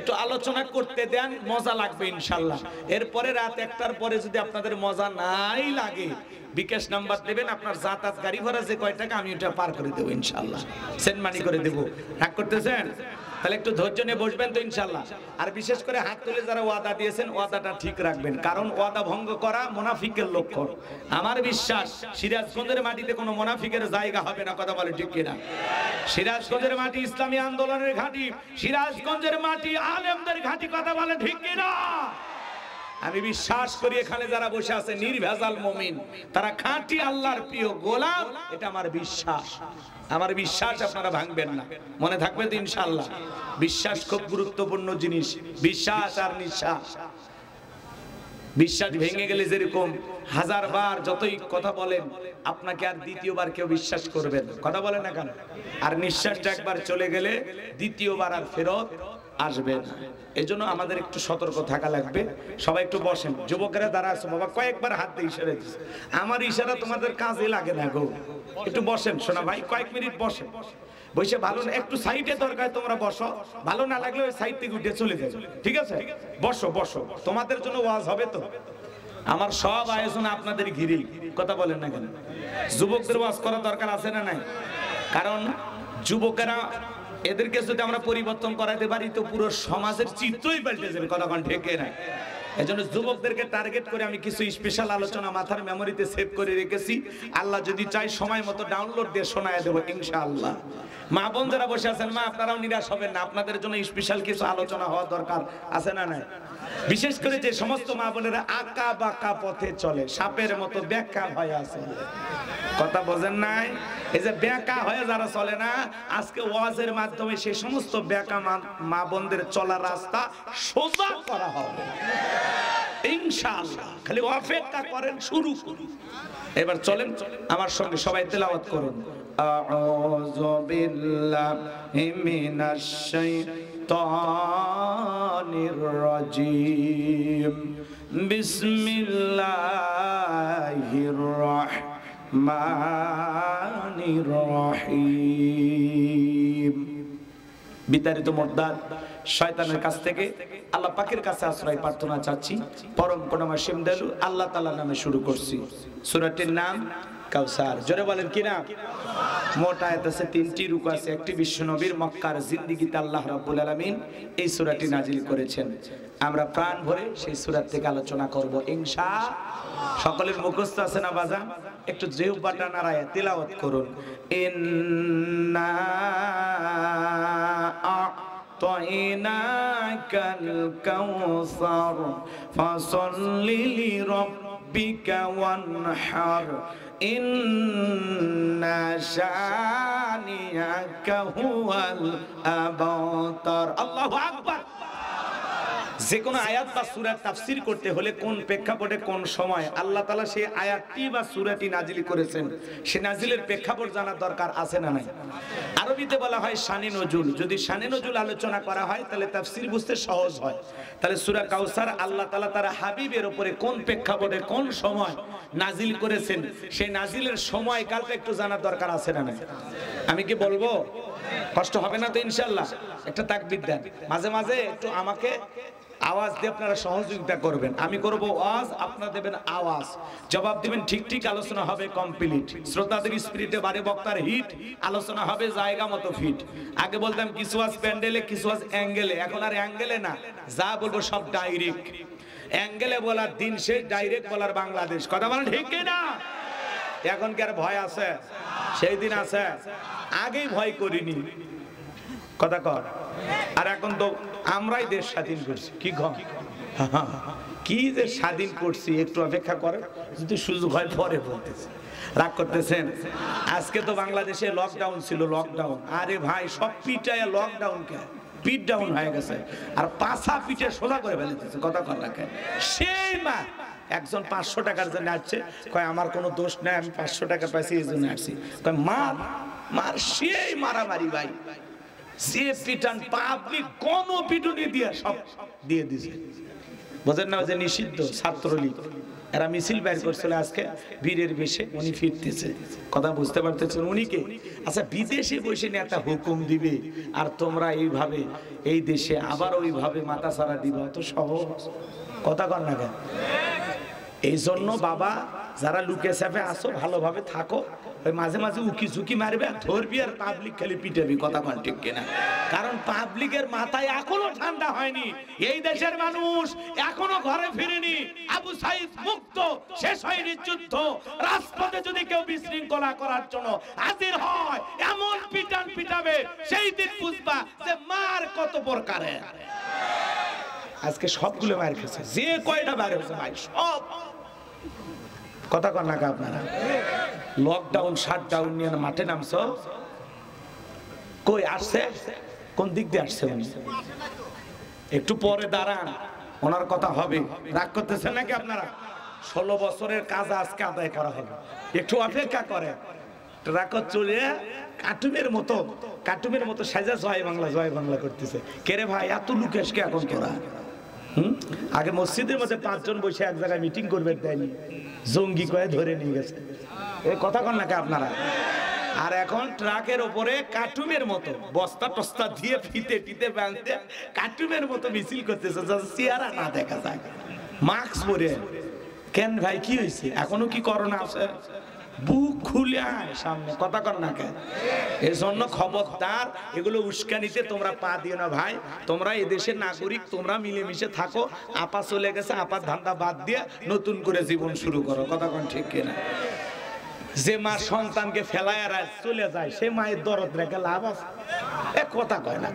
একটু আলোচনা করতে দেন, মজা লাগবে ইনশাআল্লাহ। এরপরে রাত 1টার পরে যদি আপনাদের মজা নাই লাগে, বিকাশ নাম্বার দেবেন, আপনার যাতায়াত গাড়ি ভাড়া যে কয় টাকা আমি ওটা পার করে দেবো ইনশাআল্লাহ, সেন্ড মানি করে দেবো। রাগ করতেছেন? তাহলে একটু ধৈর্য নিয়ে বসবেন তো ইনশাআল্লাহ। আর বিশেষ করে হাত তুলে যারা ওয়াদা দিয়েছেন, ওয়াদাটা ঠিক রাখবেন, কারণ ওয়াদা ভঙ্গ করা মুনাফিকের লক্ষণ। আমার বিশ্বাস সিরাজগঞ্জের মাটিতে কোনো মুনাফিকের জায়গা হবে না, কথা বলে ঠিক কিনা? সিরাজগঞ্জের মাটি ইসলামী আন্দোলনের ঘাঁটি, সিরাজগঞ্জের মাটি আলেমদের ঘাঁটি, কথা বলে ঠিক কিনা? আমি বিশ্বাস করি এখানে যারা বসে আছে নির্ভেজাল মুমিন, তারা খাঁটি আল্লাহর প্রিয় গোলাম, এটা আমার বিশ্বাস। আমার বিশ্বাস আপনারা ভাঙবেন না, মনে থাকবে তো ইনশাআল্লাহ। বিশ্বাস খুব গুরুত্বপূর্ণ জিনিস, বিশ্বাস আর নিঃশ্বাস। বিশ্বাস ভেঙে গেলে যেরকম 1000 বার যতই কথা বলেন, আপনাকে আর দ্বিতীয়বার কেউ বিশ্বাস করবে না, কথা বলেন না কেন? আর নিঃশ্বাসটা একবার চলে গেলে দ্বিতীয়বার আর ফেরত আসবে না। এজন্য আমাদের একটু সতর্ক থাকা লাগবে। সবাই একটু বসেন, যুবকেরা দাঁড়া আছে বাবা, কয়েকবার হাত দিয়ে ইশারা দিচ্ছে, আমার ইশারা তোমাদের কাজে লাগে না গো, একটু বসেন শোনা ভাই, কয়েক মিনিট বসেন। বসে ভালো না একটু সাইডে দরকার তোমরা বসো, ভালো না লাগলে ওই সাইড থেকে উঠে চলে যাও, ঠিক আছে? বসো বসো, তোমাদের জন্য ওয়াজ হবে তো। আমার সব আয়োজন আপনাদের ঘিরে, কথা বলেন না কেন? যুবকদের ওয়াজ করা দরকার আছে না নাই? কারণ যুবকেরা, এদেরকে যদি আমরা পরিবর্তন করাতে পারি তো পুরো সমাজের চিত্রই পাল্টে যাবে, কথা কোন ঠিক না? এজন্য যুবকদেরকে টার্গেট করে আমি কিছু স্পেশাল আলোচনা মাথার মেমোরিতে সেভ করে রেখেছি। আল্লাহ যদি চাই সময় মতো ডাউনলোড দিয়ে শোনায় দেবো ইনশাআল্লাহ। মা বোন যারা বসে আছেন, মা আপনারাও নিরাশ হবেন না, আপনাদের জন্য স্পেশাল কিছু আলোচনা হওয়া দরকার আছে না নাই? বিশেষ করে যে সমস্ত মা বোনেরা আঁকা বাঁকা পথে চলে, সাপের মতো ব্যাখ্যা হয়ে আছে, কথা বোঝেন নাই? এই যে ব্যাকা হয়ে যারা চলে না, আজকে ওয়াজের মাধ্যমে সেই সমস্ত ব্যাকা মা বোনদের চলার রাস্তা সোজা করা হবে ইনশাআল্লাহ। খালি অপেক্ষা করেন, শুরু করুন। এবার চলেন আমার সঙ্গে সবাই তেলাওয়াত করুন। আউযু বিল্লাহি মিনাশ শাইতানির রাজীম, বিসমিল্লাহির রাহমানির রহিম। বিতাড়িত মুর্দাত শয়তানের কাছ থেকে আল্লাহ পাকের কাছে আশ্রয় প্রার্থনা চাচ্ছি। পরম করুণাময় দয়ালু আল্লাহ তাআলার নামে শুরু করছি। সূরাটির নাম কাউসার। জোরে বলেন কি নাম? মোট আয়াত আছে 3টি, রুকু আছে 1টি। বিশ্ব নবীর মক্কার জিন্দেগিতে আল্লাহ রাব্বুল আলামিন এই সূরাটি নাজিল করেছেন। আমরা প্রাণ ভরে সেই সূরা থেকে আলোচনা করব ইনশাআল্লাহ। সকলের মুখস্থ আছে না বাজান? একটু জিহ্বাটা নাড়ায় তিলাওয়াত করুন। ইন্না আ'তাইনাকাল কাউসার ফাসাল্লি লিরাব্বিকা ওয়ানহার ইন্না শানিয়াকা হুয়াল আবতার। আল্লাহু আকবার। যে কোনো আয়াত বা সূরার তাফসীর করতে হলে কোন প্রেক্ষাপটে কোন সময় আল্লাহ তাআলা সেই আয়াতটি বা সূরাটি নাজিল করেছেন, সে নাজিলের প্রেক্ষাপট জানার দরকার আছে না নাই? আরবিতে বলা হয় শানে নজুল। যদি শানে নজুল আলোচনা করা হয় তাহলে তাফসীর বুঝতে সহজ হয়। তাহলে সূরা কাউসার আল্লাহ তাআলা তার হাবিবের উপরে কোন প্রেক্ষাপটে কোন সময় নাজিল করেছেন, সেই নাজিলের সময়কালটা একটু জানার দরকার আছে না নাই? আমি কি বলবো? কষ্ট হবে না তো ইনশাআল্লাহ? একটা তাকবীর দেন। মাঝে মাঝে একটু আমাকে আওয়াজ দিয়ে আপনারা সহযোগিতা করবেন। আমি করব ওয়াজ, আপনারা দেবেন আওয়াজ, জবাব দিবেন ঠিক ঠিক, আলোচনা হবে কমপ্লিট। শ্রোতাদের স্পিরিটে বাড়ে, বক্তার হিট, আলোচনা হবে জায়গা মতো ফিট। আগে বলতাম কিছু আজ প্যান্ডেলে, কিছু আজ অ্যাঙ্গেলে, এখন আর অ্যাঙ্গেলে না, যা বলবো সব ডাইরেক্ট। অ্যাঙ্গেলে বলার দিন শেষ, ডাইরেক্ট বলার বাংলাদেশ। কথা বলেন ঠিক কি না? এখন কি আর ভয় আছে? সেই দিন আছে, আগেই ভয় করিনি, কথা কর। আর এখন তো আমরাই দেশ স্বাধীন করছি, কি কম কি যে স্বাধীন করছি, একটু অপেক্ষা করেন, যদি সুযোগ হয় পরে বলতেছি। রাগ করতেছেন? আজকে তো বাংলাদেশে লকডাউন ছিল, লকডাউন। আরে ভাই সব পিটায় লকডাউন কে পিট ডাউন হয়ে গেছে, আর পাছা পিঠে সোজা করে ফেলেছে, কথা কর রাখে। সেই মা একজন 500 টাকার জন্য আসছে, কয় আমার কোনো দোষ নাই, আমি 500 টাকা পাইছি এই জন্য আসছি। কয় মার মার, সেই মারামারি ভাই, যে পিটান পাবলিক গণপিটুনি দিয়ে সব দিয়ে দিছে। বোঝেন না যে নিষিদ্ধ ছাত্রলীগ, এরা মিছিল বের করছিল আজকে বীরের বেশে, উনি ফিরতেছে, কথা বুঝতে পারতেছেন উনি কে? আচ্ছা বিদেশে বসে নিয়ে একটা হুকুম দিবে আর তোমরা এইভাবে এই দেশে আবার ওইভাবে মাথা ছাড়া দিবা, তো সহজ কথা কর না কেন? এই জন্য বাবা যারা লুকে চাপে আসো ভালোভাবে থাকো, ওই মাঝে মাঝে উকি ঝুঁকি মারবে আর ধরবি আর পাবলিক খালি পিটাবি, কথা কন ঠিক কিনা? কারণ পাবলিকের মাথায় এখনো ঠান্ডা হয়নি, এই দেশের মানুষ এখনো ঘরে ফিরেনি। আবু সাইদ মুক্ত, শেষ হয়নি যুদ্ধ, রাজপথে যদি কেউ বিশৃঙ্খলা করার জন্য হাজির হয় এমন পিটান পিটাবে সেই দিন বুঝবা যে মার কত প্রকারের। আজকে সবগুলো মার খেয়েছে, যে কয়টা বার হয়েছে ভাই সব, কথা কন না আপনারা? লকডাউন শাটডাউন নিয়ে মাঠে নামছো, কই আসছে? কোন দিক দিয়ে আসছে উনি? একটু পরে দাঁড়ান, ওনার কথা হবে। রাগ করতেছেন নাকি আপনারা? 16 বছরের কাজ আজকে আদায় করা হবে, একটু অপেক্ষা করে। ট্রাক চলে কার্টুনের মতো সাজা জয় বাংলা করতেছে। কেরে ভাই এত লুকেশ কে এখন তোরা? আগে মসজিদের মধ্যে 5 জন বসে এক জায়গায় মিটিং করবে, দেয়নি, জঙ্গি কয়ে ধরে নিয়ে গেছে। এই কথা কন নাকি আপনারা? আর এখন ট্রাকের উপরে কার্টুনের মতো বস্তা টস্তা দিয়ে ফিতে ফিতে বাঁধতে কার্টুনের মতো মিছিল করতেছে, চেহারা না দেখা যায়, মাস্ক পরে। কেন ভাই কি হয়েছে? এখনো কি করোনা আছে? বুক খুলে আয় সামনে, কথা কর না কেন? এর জন্য খবরদার, এগুলো উস্কানিতে তোমরা পা দিও না ভাই। তোমরা এদেশের নাগরিক, তোমরা মিলেমিশে থাকো। আপা চলে গেছে, আপার ধান্দা বাদ দিয়ে নতুন করে জীবন শুরু করো, কথা কন ঠিক কিনা? যে মা সন্তানকে ফেলায় আর চলে যায় সে মায়ের দরদ রেখে লাভ আছে? এ কথা কয় না।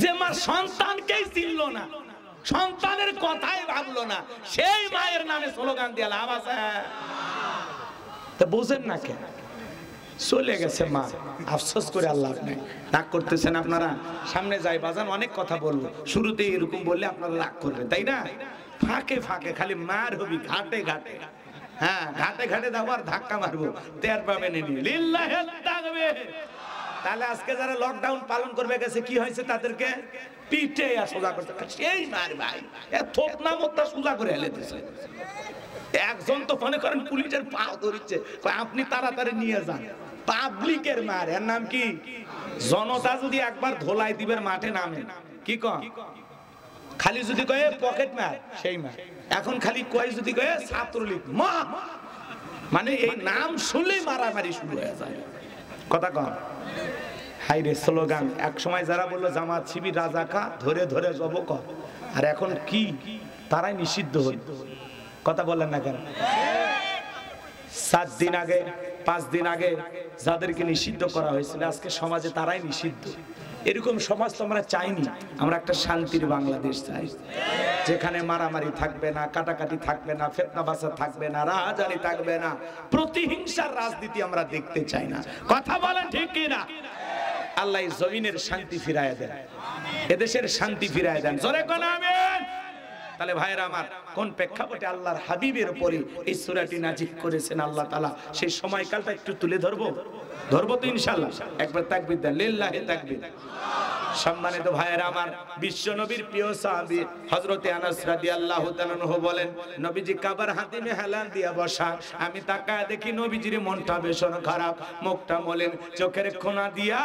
যে মা সন্তানকেই চিনল না, সন্তানের কথাই ভাবলো না, সেই মায়ের নামে স্লোগান দিয়ে লাভ আছে? তা বুঝেন না কেন? চলে গেছে মা, আফসোস করে আল্লাহ নাই। রাগ করতেছেন আপনারা? সামনে যাই বাজান, অনেক কথা বলবো, শুরুতে এরকম বললে আপনারা রাগ করবেন তাই না? ফাঁকে ফাঁকে খালি মার হবি, ঘাটে ঘাটে, হ্যাঁ ঘাটে ঘাটে দাও আর ধাক্কা মারবো, টের পাবেন। তাহলে আজকে যারা লকডাউন পালন করবে গেছে কি হয়েছে? তাদেরকে পিঠে আর সোজা করতে, সেই মার ভাই থোপনা মোত্তা সোজা করে হেলে দিছে। একজন তো মনে করেন পুলিশের পা ধরছে, আপনি তাড়াতাড়ি নিয়ে যান। পাবলিকের মার, এর নাম কি? জনতা যদি একবার ধোলাই দিবের মাঠে নামে, কি কন? খালি যদি কয়ে পকেট মার, সেই মার। এখন খালি কয় যদি কয়ে ছাত্রলীগ মা, মানে এই নাম শুনলেই মারামারি শুরু হয়ে যায়, কথা কন? হাই রে স্লোগান। এক সময় যারা বললো জামাত শিবির রাজাকা ধরে ধরে জব কর, আর এখন কি তারাই নিষিদ্ধ হল, কথা বললেন না কেন? 7 দিন আগে 5 দিন আগে যাদেরকে নিষিদ্ধ করা হয়েছিল আজকে সমাজে তারাই নিষিদ্ধ। এরকম সমাজ তো আমরা চাইনি। আমরা একটা শান্তির বাংলাদেশ চাই, যেখানে মারামারি থাকবে না, কাটাকাটি থাকবে না, ফিতনা ফাসাদ থাকবে না, রাহাজানি থাকবে না, প্রতিহিংসার রাজনীতি আমরা দেখতে চাই না, কথা বলেন ঠিক কি না? আল্লাহ জমিনের শান্তি ফিরায় দেন, এদেশের শান্তি ফিরায় দেন, জোরে কোন আমিন। তাহলে ভাইরা আমার, কোন প্রেক্ষাপটে আল্লাহর হাবিবের উপরে এই সূরাটি নাজিল করেছেন আল্লাহ তাআলা, সেই সময়কালটা একটু তুলে ধরবো তো ইনশাআল্লাহ। একবার তাকবীর দেন, লিল্লাহি তাকবীর। সম্মানিত ভাইরা আমার, বিশ্ব নবীর প্রিয় সাহাবী হযরতে আনাস রাদিয়াল্লাহু তাআলা আনহু বলেন, নবীজি কাবার হাতিমে হেলান দিয়া বসা, আমি তাকায় দেখি নবীজির মনটা ভীষণ খারাপ, মুখটা মলিন, চোখের কোণা দিয়া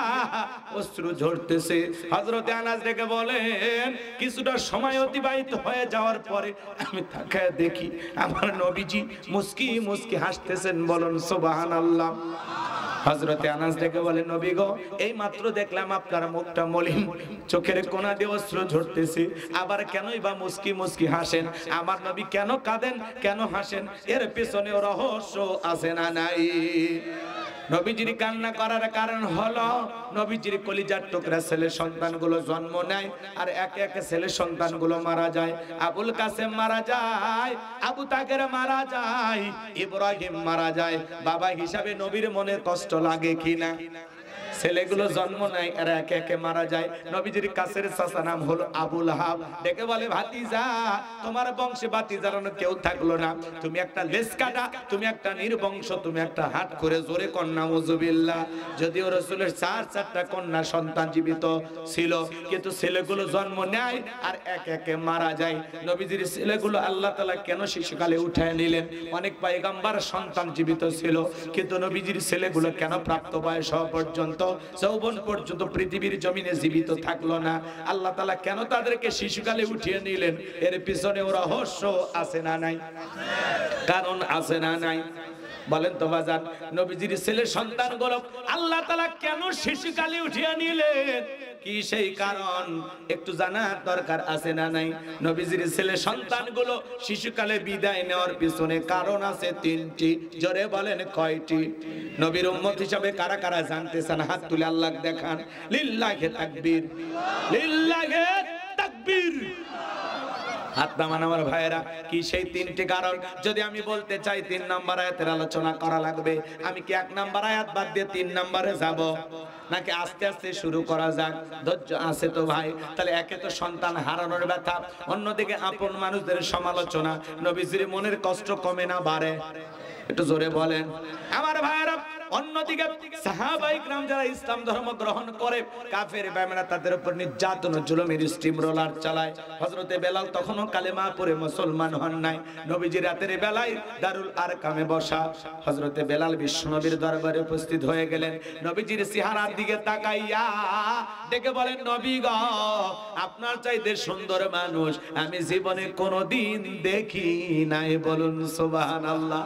অশ্রু ঝরতেছে। হযরতে আনাস ডেকে বলেন, কিছুটা সময় অতিবাহিত হয়ে যাওয়ার পরে আমি তাকায় দেখি আমার নবীজি মুস্কি মুস্কি হাসতেছেন, বলুন সুবহানাল্লাহ। হযরতে আনাস ডেকে বলেন, নবী গো, এই মাত্র দেখলাম আপনার মুখটা মলিন, চোখের কোণা দিয়ে অশ্রু ঝরতেছে, আবার কেনই বা মুস্কি মুস্কি হাসেন? আমার নবী কেন কাঁদেন, কেন হাসেন? এর পেছনে রহস্য আছে না নাই? নবীজির কান্না করার কারণ হলো নবীজির কলিজার টুকরা ছেলে সন্তানগুলো জন্ম নেয় আর একে একে ছেলে সন্তানগুলো মারা যায়। আবুল কাসেম মারা যায়, আবু তাকের মারা যায়, ইব্রাহিম মারা যায়। বাবা হিসাবে নবীর মনে কষ্ট লাগে কিনা? ছেলেগুলো জন্ম নেয় আর একে একে মারা যায়। নবীজির কাছের চাচা নাম হলো আবু লাহাব, ডেকে বলে ভাতিজা তোমার বংশে ভাতিজারানো কেউ থাকলো না, তুমি একটা লেজ কাটা, তুমি একটা নির্বংশ, তুমি একটা হাত করে জোরে কন্যা উযুবিল্লাহ। যদিও রাসূলের চারটা কন্যা সন্তান জীবিত ছিল, কিন্তু ছেলেগুলো জন্ম নেয় আর একে একে মারা যায়। নবীজির ছেলেগুলো আল্লাহ তাআলা কেন শিশুকালে উঠায় নিলেন? অনেক পয়গম্বর সন্তান জীবিত ছিল, কিন্তু নবীজির ছেলেগুলো কেন প্রাপ্ত বয়স হওয়া পর্যন্ত, যৌবন পর্যন্ত পৃথিবীর জমিনে জীবিত থাকলো না? আল্লাহ তাআলা কেন তাদেরকে শিশুকালে উঠিয়ে নিলেন? এর পিছনে রহস্য আছে না নাই? কারণ আছে না নাই? বলেন তো বাজান, নবীজির ছেলে সন্তানগুলো আল্লাহ তাআলা কেন শিশুকালে উঠিয়ে নিলেন? কি সেই কারণ একটু জানার দরকার আছে না নাই? নবীজির ছেলে সন্তানগুলো শিশুকালে বিদায় নেওয়ার পিছনে কারণ আছে তিনটি। জোরে বলেন কয়টি? নবীর উম্মত হিসাবে কারা কারা জানতে চান হাত তুলে আল্লাহ দেখান। লিল্লাহি তাকবীর, লিল্লাহি তাকবীর। হাত নামান আমার ভাইয়েরা। কি সেই তিনটি কারণ? যদি আমি বলতে চাই 3 নাম্বার আয়াতের আলোচনা করা লাগবে, আমি কি 1 নাম্বার আয়াত বাদ দিয়ে 3 নাম্বারে যাব, নাকি আস্তে আস্তে শুরু করা যাক? ধৈর্য আছে তো ভাই? তাহলে একে তো সন্তান হারানোর ব্যথা, অন্যদিকে আপন মানুষদের সমালোচনা, নবীজির মনের কষ্ট কমে না বাড়ে? একটু জোরে বলেন আমার ভাইয়েরা। অন্যদিকে সাহাবায়ে কিরাম যারা ইসলাম ধর্ম গ্রহণ করে, কাফের বেঈমানরা তাদের উপর নির্যাতন জুলুমের স্টিম রোলার চালায়। হযরতে বেলাল তখনও কালেমা পড়ে মুসলমান হন নাই। নবীজি রাতের বেলায় দারুল আরকামে বসা, হযরতে বেলাল বিশ্বনবীর দরবারে উপস্থিত হয়ে গেলেন। নবীজির চেহারার দিকে তাকাইয়া ডেকে বলেন, নবী গো, আপনার চাইতে সুন্দর মানুষ আমি জীবনে কোনোদিন দেখি নাই। বলুন সুবহানাল্লাহ।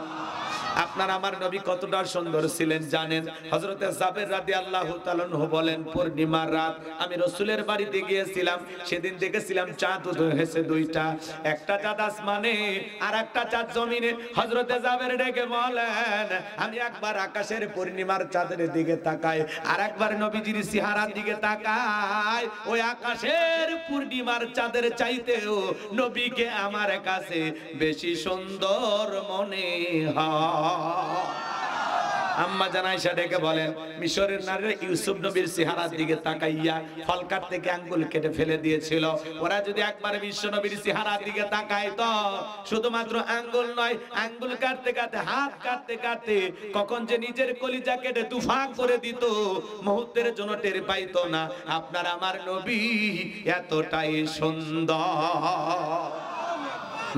আপনার আমার নবী কতটা সুন্দর ছিলেন জানেন? হযরতে জাবের রাদিয়াল্লাহু তাআলা আনহু বলেন, পূর্ণিমার রাত আমি রাসূলের বাড়িতে গিয়েছিলাম, সেদিন দেখেছিলাম চাঁদ উদয় হয়েছে দুইটা, একটা চাঁদ আসমানে আর একটা চাঁদ জমিনে। হযরতে জাবের ডেকে বলেন, আমি একবার আকাশের পূর্ণিমার চাঁদের দিকে তাকাই, আর একবার নবীজির চেহারার দিকে তাকাই, ওই আকাশের পূর্ণিমার চাঁদের চাইতেও নবীকে আমার কাছে বেশি সুন্দর মনে হয়। আম্মা জান আয়েশা ডেকে বলেন, মিশরের নারীরা ইউসুফ নবীর চেহারার দিকে তাকাইয়া ফল কাটতে গিয়ে আঙ্গুল কেটে ফেলে দিয়েছিল। ওরা যদি একবার বিশ্ব নবীর চেহারার দিকে তাকায় তো শুধুমাত্র আঙ্গুল নয়, আঙ্গুল কাটতে কাটতে হাত কাটতে কাটতে কখন যে নিজের কলিজা কেটে তুফান করে দিত মুহূর্তের জন্য টের পাইতো না। আপনার আমার নবী এতটাই সুন্দর।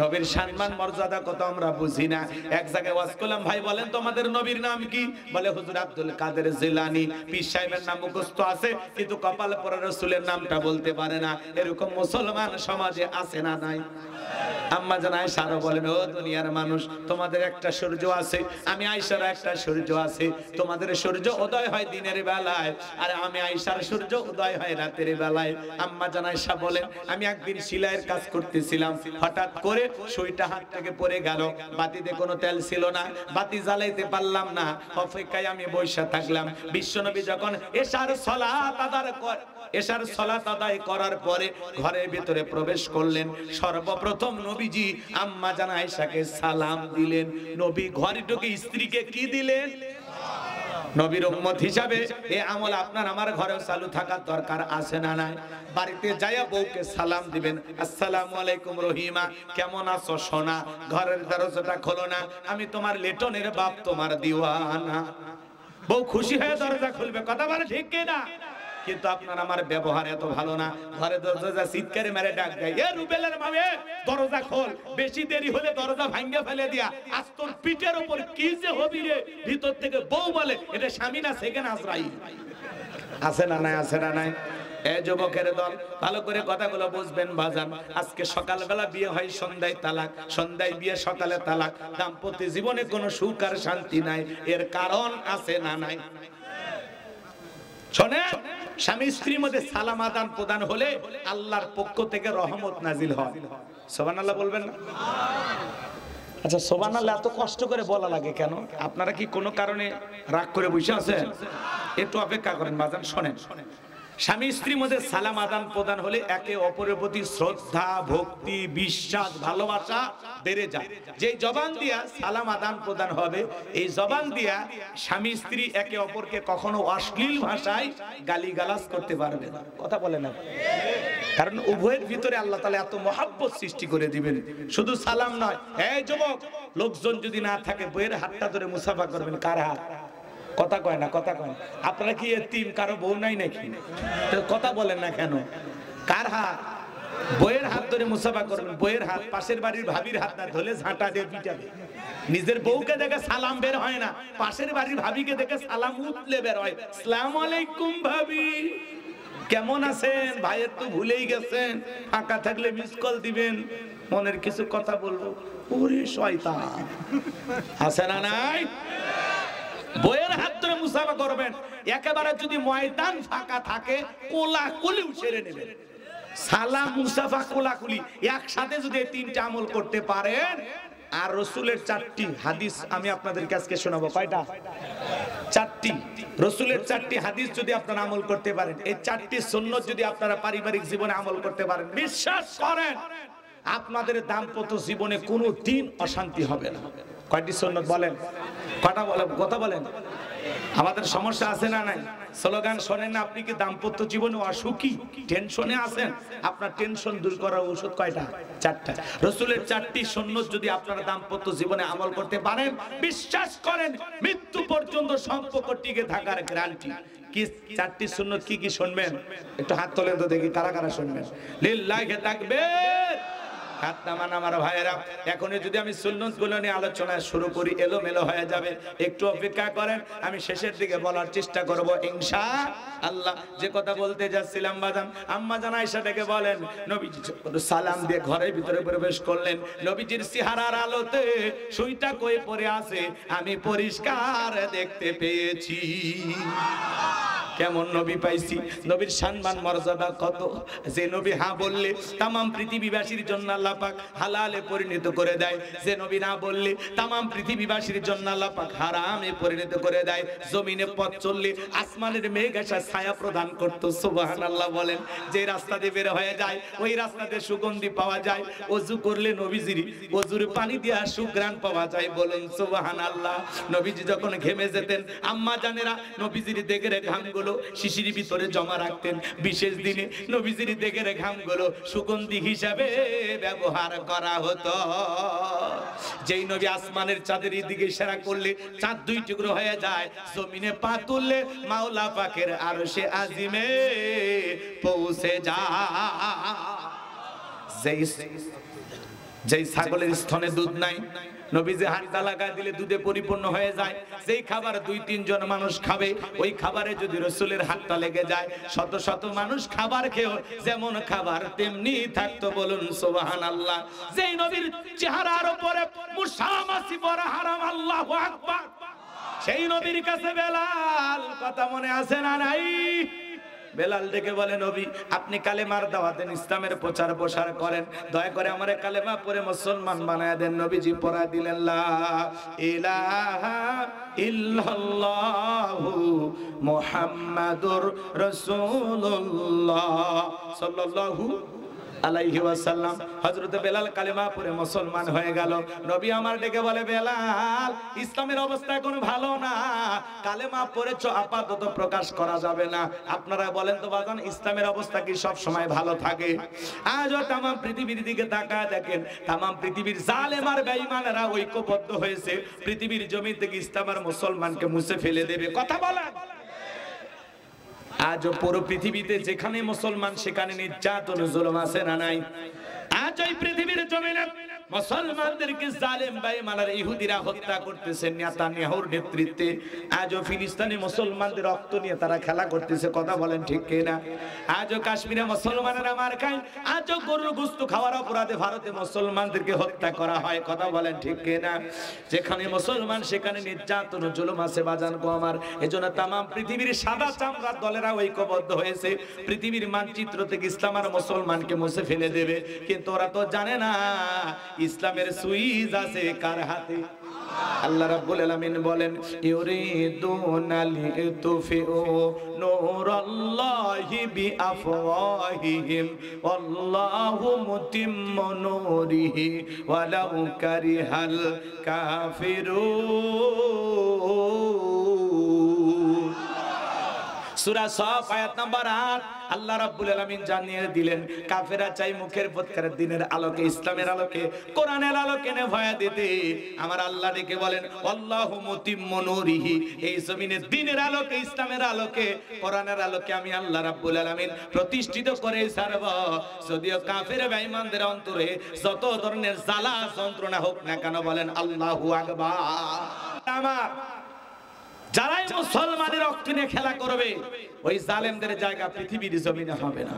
নবীর সম্মান মর্যাদা কত আমরা বুঝি না। এক জায়গায় ওয়াজ করলাম, ভাই বলেন তোমাদের নবীর নাম কি? বলে হুজুর আব্দুল কাদের জিলানী। পীর সাহেবের নাম মুখস্থ আছে, কিন্তু কপালে পড়া রাসূলের নামটা বলতে পারে না। এরকম মুসলমান সমাজে আছে না নাই? আম্মা জান আয়েশা আরো বলেন, ও দুনিয়ার মানুষ, তোমাদের একটা সূর্য আছে, আমি আয়েশার একটা সূর্য আছে। তোমাদের সূর্য উদয় হয় দিনের বেলায়, আর আমি আয়েশার সূর্য উদয় হয় রাতের বেলায়। আম্মা জান আয়েশা বলেন, আমি একদিন সেলাইয়ের কাজ করতেছিলাম, হঠাৎ করে সুইটা হাত থেকে পড়ে গেল। বাতিতে কোনো তেল ছিল না, বাতি জ্বালাইতে পারলাম না, অপেক্ষায় আমি বসে থাকলাম। বিশ্বনবী যখন এশার সালাত আদায় করার পরে ঘরের ভিতরে প্রবেশ করলেন, সর্বপ্রথম নবীজি আম্মা জান আয়েশাকে সালাম দিলেন। নবী ঘরে ঢুকে স্ত্রীকে কি দিলেন? নবীর উম্মত হিসাবে এই আমল আপনার আমার ঘরেও চালু থাকার দরকার আছে না নাই? বাড়িতে যাইয়া বউকে সালাম দিবেন, আসসালামু আলাইকুম রহিমা, কেমন আছো সোনা? ঘরের দরজাটা খোলো না, আমি তোমার লেটনের বাপ, তোমার দিওয়ানা। বউ খুশি হয়ে দরজা খুলবে, কথা বলে ঠিক কিনা? কিন্তু আপনার আমার ব্যবহার এত ভালো না। ঘরে দরজা চিৎকারে মেরে ডাক দেয়, এ রুবেলের মামে দরজা খোল, বেশি দেরি হলে দরজা ভাঙিয়ে ফেলে দিয়া আজ তোর পিঠের উপর কি যে হবি রে। ভিতর থেকে বউ বলে, এটা স্বামী না সেকেন্ড আজরাইল। আছে না নাই? আছে না নাই? এ যুবকের দল, ভালো করে কথাগুলো বুঝবেন বাজান। আজকে সকালবেলা বিয়ে হয়, সন্ধ্যায় তালাক, সন্ধ্যায় বিয়ে, সকালে তালাক। দাম্পত্য জীবনে কোনো সুখ আর শান্তি নাই। এর কারণ আছে না নাই? শোনেন, স্বামী স্ত্রীর মধ্যে সালাম আদান প্রদান হলে আল্লাহর পক্ষ থেকে রহমত নাজিল হয়। সুবহানাল্লাহ বলবেন না? আচ্ছা, সুবহানাল্লাহ এত কষ্ট করে বলা লাগে কেন? আপনারা কি কোনো কারণে রাগ করে বসে আছেন? একটু অপেক্ষা করেন বাজান, শোনেন। স্বামী স্ত্রীর মধ্যে সালাম আদান প্রদান হলে একে অপরের প্রতি শ্রদ্ধা, ভক্তি, বিশ্বাস, ভালোবাসা বেড়ে যায়। যে জবান দিয়া সালাম আদান প্রদান হবে, এই জবান দিয়া স্বামী স্ত্রী একে অপরকে কখনো অশ্লীল ভাষায় গালিগালাজ করতে পারবে না। কথা বলে না, কারণ উভয়ের ভিতরে আল্লাহ তাআলা এত মহব্বত সৃষ্টি করে দিবেন। শুধু সালাম নয়, এই যুবক, লোকজন যদি না থাকে বইয়ের হাতটা ধরে মুসাফা করবেন। কার হাত? কথা কয় না, কথা কয় না। আপনারা কি এতিম, কারো বউ নাই নাকি? কথা বলেন না কেন? কার হাত? বইয়ের হাত ধরে মুসাফা করবেন। বইয়ের হাত, পাশের বাড়ির ভাবির হাত না ধরে ঝাঁটা দিয়ে পিটাবে। নিজের বউকে দেখে সালাম বের হয় না, পাশের বাড়ির ভাবিকে দেখে সালাম উতলে বের হয়। আসসালামু আলাইকুম ভাবি, কেমন আছেন? ভাইয়ের তো ভুলেই গেছেন, ফাঁকা থাকলে মিস কল দিবেন, মনের কিছু কথা বলবো। ওরে শয়তান, আছে না নাই? বইয়ের হাত ধরে মুসাফা করবেন। একেবারে যদি ময়দান ফাঁকা থাকে, কোলাকুলিও সেরে নেবেন। সালাম, মুসাফা, কোলাকুলি একসাথে যদি এই তিনটা আমল করতে পারেন, আর রসুলের 4টি হাদিস আমি আপনাদেরকে আজকে শোনাবো। কয়টা? 4টি। রসুলের 4টি হাদিস যদি আপনারা আমল করতে পারেন, এই 4টি সুন্নাত যদি আপনারা পারিবারিক জীবনে আমল করতে পারেন, বিশ্বাস করেন আপনাদের দাম্পত্য জীবনে কোনো দিন অশান্তি হবে না। কয়টি সুন্নাত বলেন? কয়টা বলেন? কথা বলেন। আমাদের সমস্যা আছে না নাই? স্লোগান শোনেন না? আপনি কি দাম্পত্য জীবনে অসুখী, টেনশনে আছেন? আপনার টেনশন দূর করার ওষুধ কয়টা? 4টা। রসুলের 4টি সুন্নাত যদি আপনারা দাম্পত্য জীবনে আমল করতে পারেন, বিশ্বাস করেন মৃত্যু পর্যন্ত সম্পর্ক টিকে থাকার গ্যারান্টি। কি 4টি সুন্নাত কি কি শুনবেন? একটু হাত তোলেন তো দেখি কারা কারা শুনবেন। লিল্লাহি তাকবীর। হাত নামান আমার ভাইয়েরা। এখন যদি আমি সুন্নাতগুলো নিয়ে আলোচনা শুরু করি, এলোমেলো হয়ে যাবে। একটু অপেক্ষা করেন, আমি শেষের দিকে বলার চেষ্টা করব ইনশাআল্লাহ। যে কথা বলতে যাচ্ছিলাম, বাজান আম্মা জান আয়েশা ডেকে বলেন, নবীজি সালাম দিয়ে ঘরের ভিতরে প্রবেশ করলেন। নবীজির চেহারার আলোতে সুইটা কই পড়ে আছে আমি পরিষ্কার দেখতে পেয়েছি। কেমন নবী পাইছি, নবীর সম্মান মর্যাদা কত। যে নবী হ্যাঁ বললে তামাম পৃথিবীবাসীর জন্য আল্লাহ পাক হালালে পরিণত করে দেয়, যে নবী না বললে তামাম পৃথিবীবাসীর জন্য আল্লাহ পাক হারামে পরিণত করে দেয়। জমিনে পথ চললে আসমানের মেঘ এসে ছায়া প্রদান করতো। সুবহানাল্লাহ বলেন। যে রাস্তা দিয়ে বের হয়ে যায় ওই রাস্তাতে সুগন্ধি পাওয়া যায়। ওযু করলে নবীজির ওযুর পানি দিয়ে সুঘ্রাণ পাওয়া যায়। বলুন সুবহানাল্লাহ। নবীজি যখন ঘেমে যেতেন, আম্মা জানেরা নবীজির দেখে ঘামগুলো শিশির ভিতরে জমা রাখতেন। বিশেষ দিনে নবীজির দেখে ঘামগুলো সুগন্ধি হিসাবে ব্যবহার করা হতো। যেই নবী আসমানের চাঁদের দিকে ইশারা করলে চাঁদ 2 টুকরো হয়ে যায়। জমিনে পা তুললে মাওলা পাকের আরশে আজিমে পৌঁছে যায়। যেই ছাগলের স্তনে দুধ নাই, নবীজি হাতটা লাগায় দিলে দুধে পরিপূর্ণ হয়ে যায়। যেই খাবার 2-3 জন মানুষ খাবে, ওই খাবারে যদি রসুলের হাতটা লেগে যায়, শত শত মানুষ খাবার খেয়েও যেমন খাবার তেমনি থাকতো। বলুন সুবহানাল্লাহ। যেই নবীর চেহারার উপরে মুসামাসি পরা হারাম, আল্লাহু আকবার, সেই নবীর কাছে বেলাল, কথা মনে আছে না নাই? বেলাল ডেকে বলে, নবী আপনি কালেমার দাওয়াত দেন, ইসলামের প্রচার প্রসার করেন, দয়া করে আমারে কালেমা পড়ে মুসলমান বানায় দেন। নবীজি পড়ায় দিলেন, লা ইলাহা ইল্লাল্লাহু মুহাম্মাদুর রাসূলুল্লাহ সাল্লাল্লাহু আলাইহি ওয়াসাল্লাম। হযরত বেলাল কালেমা পড়ে মুসলমান হয়ে গেল। নবী আমার ডেকে বলে, বেলাল ইসলামের অবস্থা এখন ভালো না, কালেমা পড়েছো আপাতত প্রকাশ করা যাবে না। আপনারা বলেন তো বাজান, ইসলামের অবস্থা কি সব সময় ভালো থাকে? আজও তাম পৃথিবীর দিকে তাকায় দেখেন, তাম পৃথিবীর জালেম আর বেঈমানেরা ঐক্যবদ্ধ হয়েছে পৃথিবীর জমি থেকে ইসলাম আর মুসলমানকে মুছে ফেলে দেবে। কথা বলেন। আজ পুরো পৃথিবীতে যেখানে মুসলমান সেখানে নির্যাতন জুলুম আছে না নাই? আজ এই পৃথিবীর জমিনে মুসলমানদেরকে জালেম বেঈমানরা ইহুদিরা হত্যা করতেছে নেতানিয়াহুর নেতৃত্বে। আজও ফিলিস্তিনে মুসলমানদের রক্ত নিয়ে তারা খেলা করতেছে। কথা বলেন ঠিক কিনা? আজও কাশ্মীরে মুসলমানেরা মার খায়। আজও গরুর গোশত খাওয়ার অপরাধে ভারতে মুসলমানদেরকে হত্যা করা হয়। কথা বলেন ঠিক কিনা? যেখানে মুসলমান সেখানে নির্যাতন জুলুম আছে বাজান গো আমার। এজন্য তাম পৃথিবীর সাদা চামড়ার দলেরা ঐক্যবদ্ধ হয়েছে পৃথিবীর মানচিত্র থেকে ইসলাম আর মুসলমানকে মুছে ফেলে দেবে। কিন্তু ওরা তো জানে না ইসলামের সুইচ আছে কার হাতে? আল্লাহ রাব্বুল আলামিন বলেন ইউরিদুনা লিতুফিউ নূরাল্লাহি বিআফওয়াহিহিম ওয়াল্লাহু মুতিম্মু নূরিহি ওয়ালাউ কারিহাল কাফিরুন। সূরা সফ আয়াত নাম্বার 8 আল্লাহ রাব্বুল আলামিন জানিয়ে দিলেন কাফেররা চাই মুখের পথকার দিনের আলোকে, ইসলামের আলোকে, কোরআনের আলোকে নেভায়া দিতে। আমার আল্লাহ ডেকে বলেন আল্লাহু মুতিম্মু নূরিহি, এই জমিনে দিনের আলোকে, ইসলামের আলোকে, কোরআনের আলোকে আমি আল্লাহ রাব্বুল আলামিন প্রতিষ্ঠিত করে ছাড়ব। যদিও কাফের বেঈমানদের অন্তরে যত ধরনের জ্বালা যন্ত্রণা হোক না কেন, বলেন আল্লাহু আকবার। আমার যারাই মুসলমানের রক্ত নিয়ে খেলা করবে, ওই জালেমদের জায়গা পৃথিবীর জমিনে হবে না।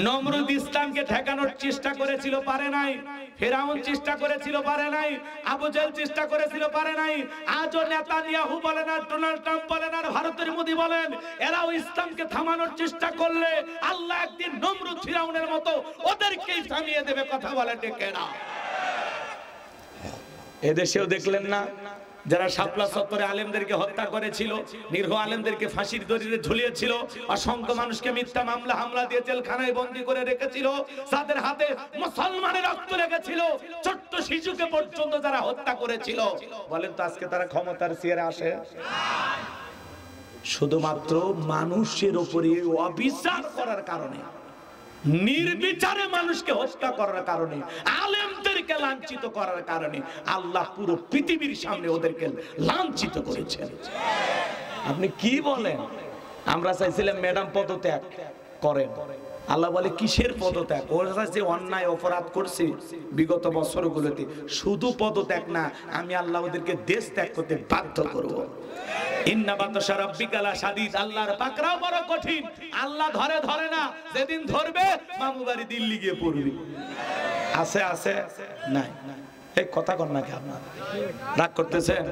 নমরুদ ইসলামকে ঠেকানোর চেষ্টা করেছিল, পারে নাই। ফেরাউন চেষ্টা করেছিল, পারে নাই। আবু জেহেল চেষ্টা করেছিল, পারে নাই। আজও নেতানিয়াহু বলেন আর ডোনাল্ড ট্রাম্প বলেন আর ভারতের মোদি বলেন, এরাও ইসলামকে থামানোর চেষ্টা করলে আল্লাহ একদিন নমরুদ ফিরাউনের মতো ওদেরকেই থামিয়ে দেবে। কথা বলে ডেকে না। এদেশেও দেখলেন না যারা শাপলা চত্বরে আলেমদেরকে হত্যা করেছিল, নিরীহ আলেমদেরকে ফাঁসির দড়িতে ঝুলিয়েছিল, অসংখ্য মানুষকে মিথ্যা মামলা হামলা দিয়ে জেলখানায় বন্দী করে রেখেছিল, যাদের হাতে মুসলমানের রক্ত লেগেছিল, ছোট্ট শিশুকে পর্যন্ত যারা হত্যা করেছিল, বলেন তো আজকে তারা ক্ষমতার চেয়ারে আসে? শুধুমাত্র মানুষের উপরে অবিচার করার কারণে, নির্বিচারে মানুষকে হত্যা করার কারণে, আলেমদেরকে লাঞ্ছিত করার কারণে আল্লাহ পুরো পৃথিবীর সামনে ওদেরকে লাঞ্ছিত করেছেন। আপনি কি বলেন? আমরা চাইছিলাম ম্যাডাম পদত্যাগ করেন, আল্লাহ বলে কিসের পদত্যাগ? ওরা যে অন্যায় অপরাধ করছে বিগত বছরগুলোতে, শুধু পদত্যাগ না, আমি আল্লাহ ওদেরকে দেশ ত্যাগ করতে বাধ্য করব। ইন্না বাতশা রাব্বিকা লাশাদীদ, আল্লাহর পাকড়াও বড় কঠিন। আল্লাহ ধরে না, যেদিন ধরবে মামু বাড়ি দিল্লি গিয়ে পড়বে। আছে আছে নাই? এই কথা কর নাকি আপনারা রাগ করতেছেন?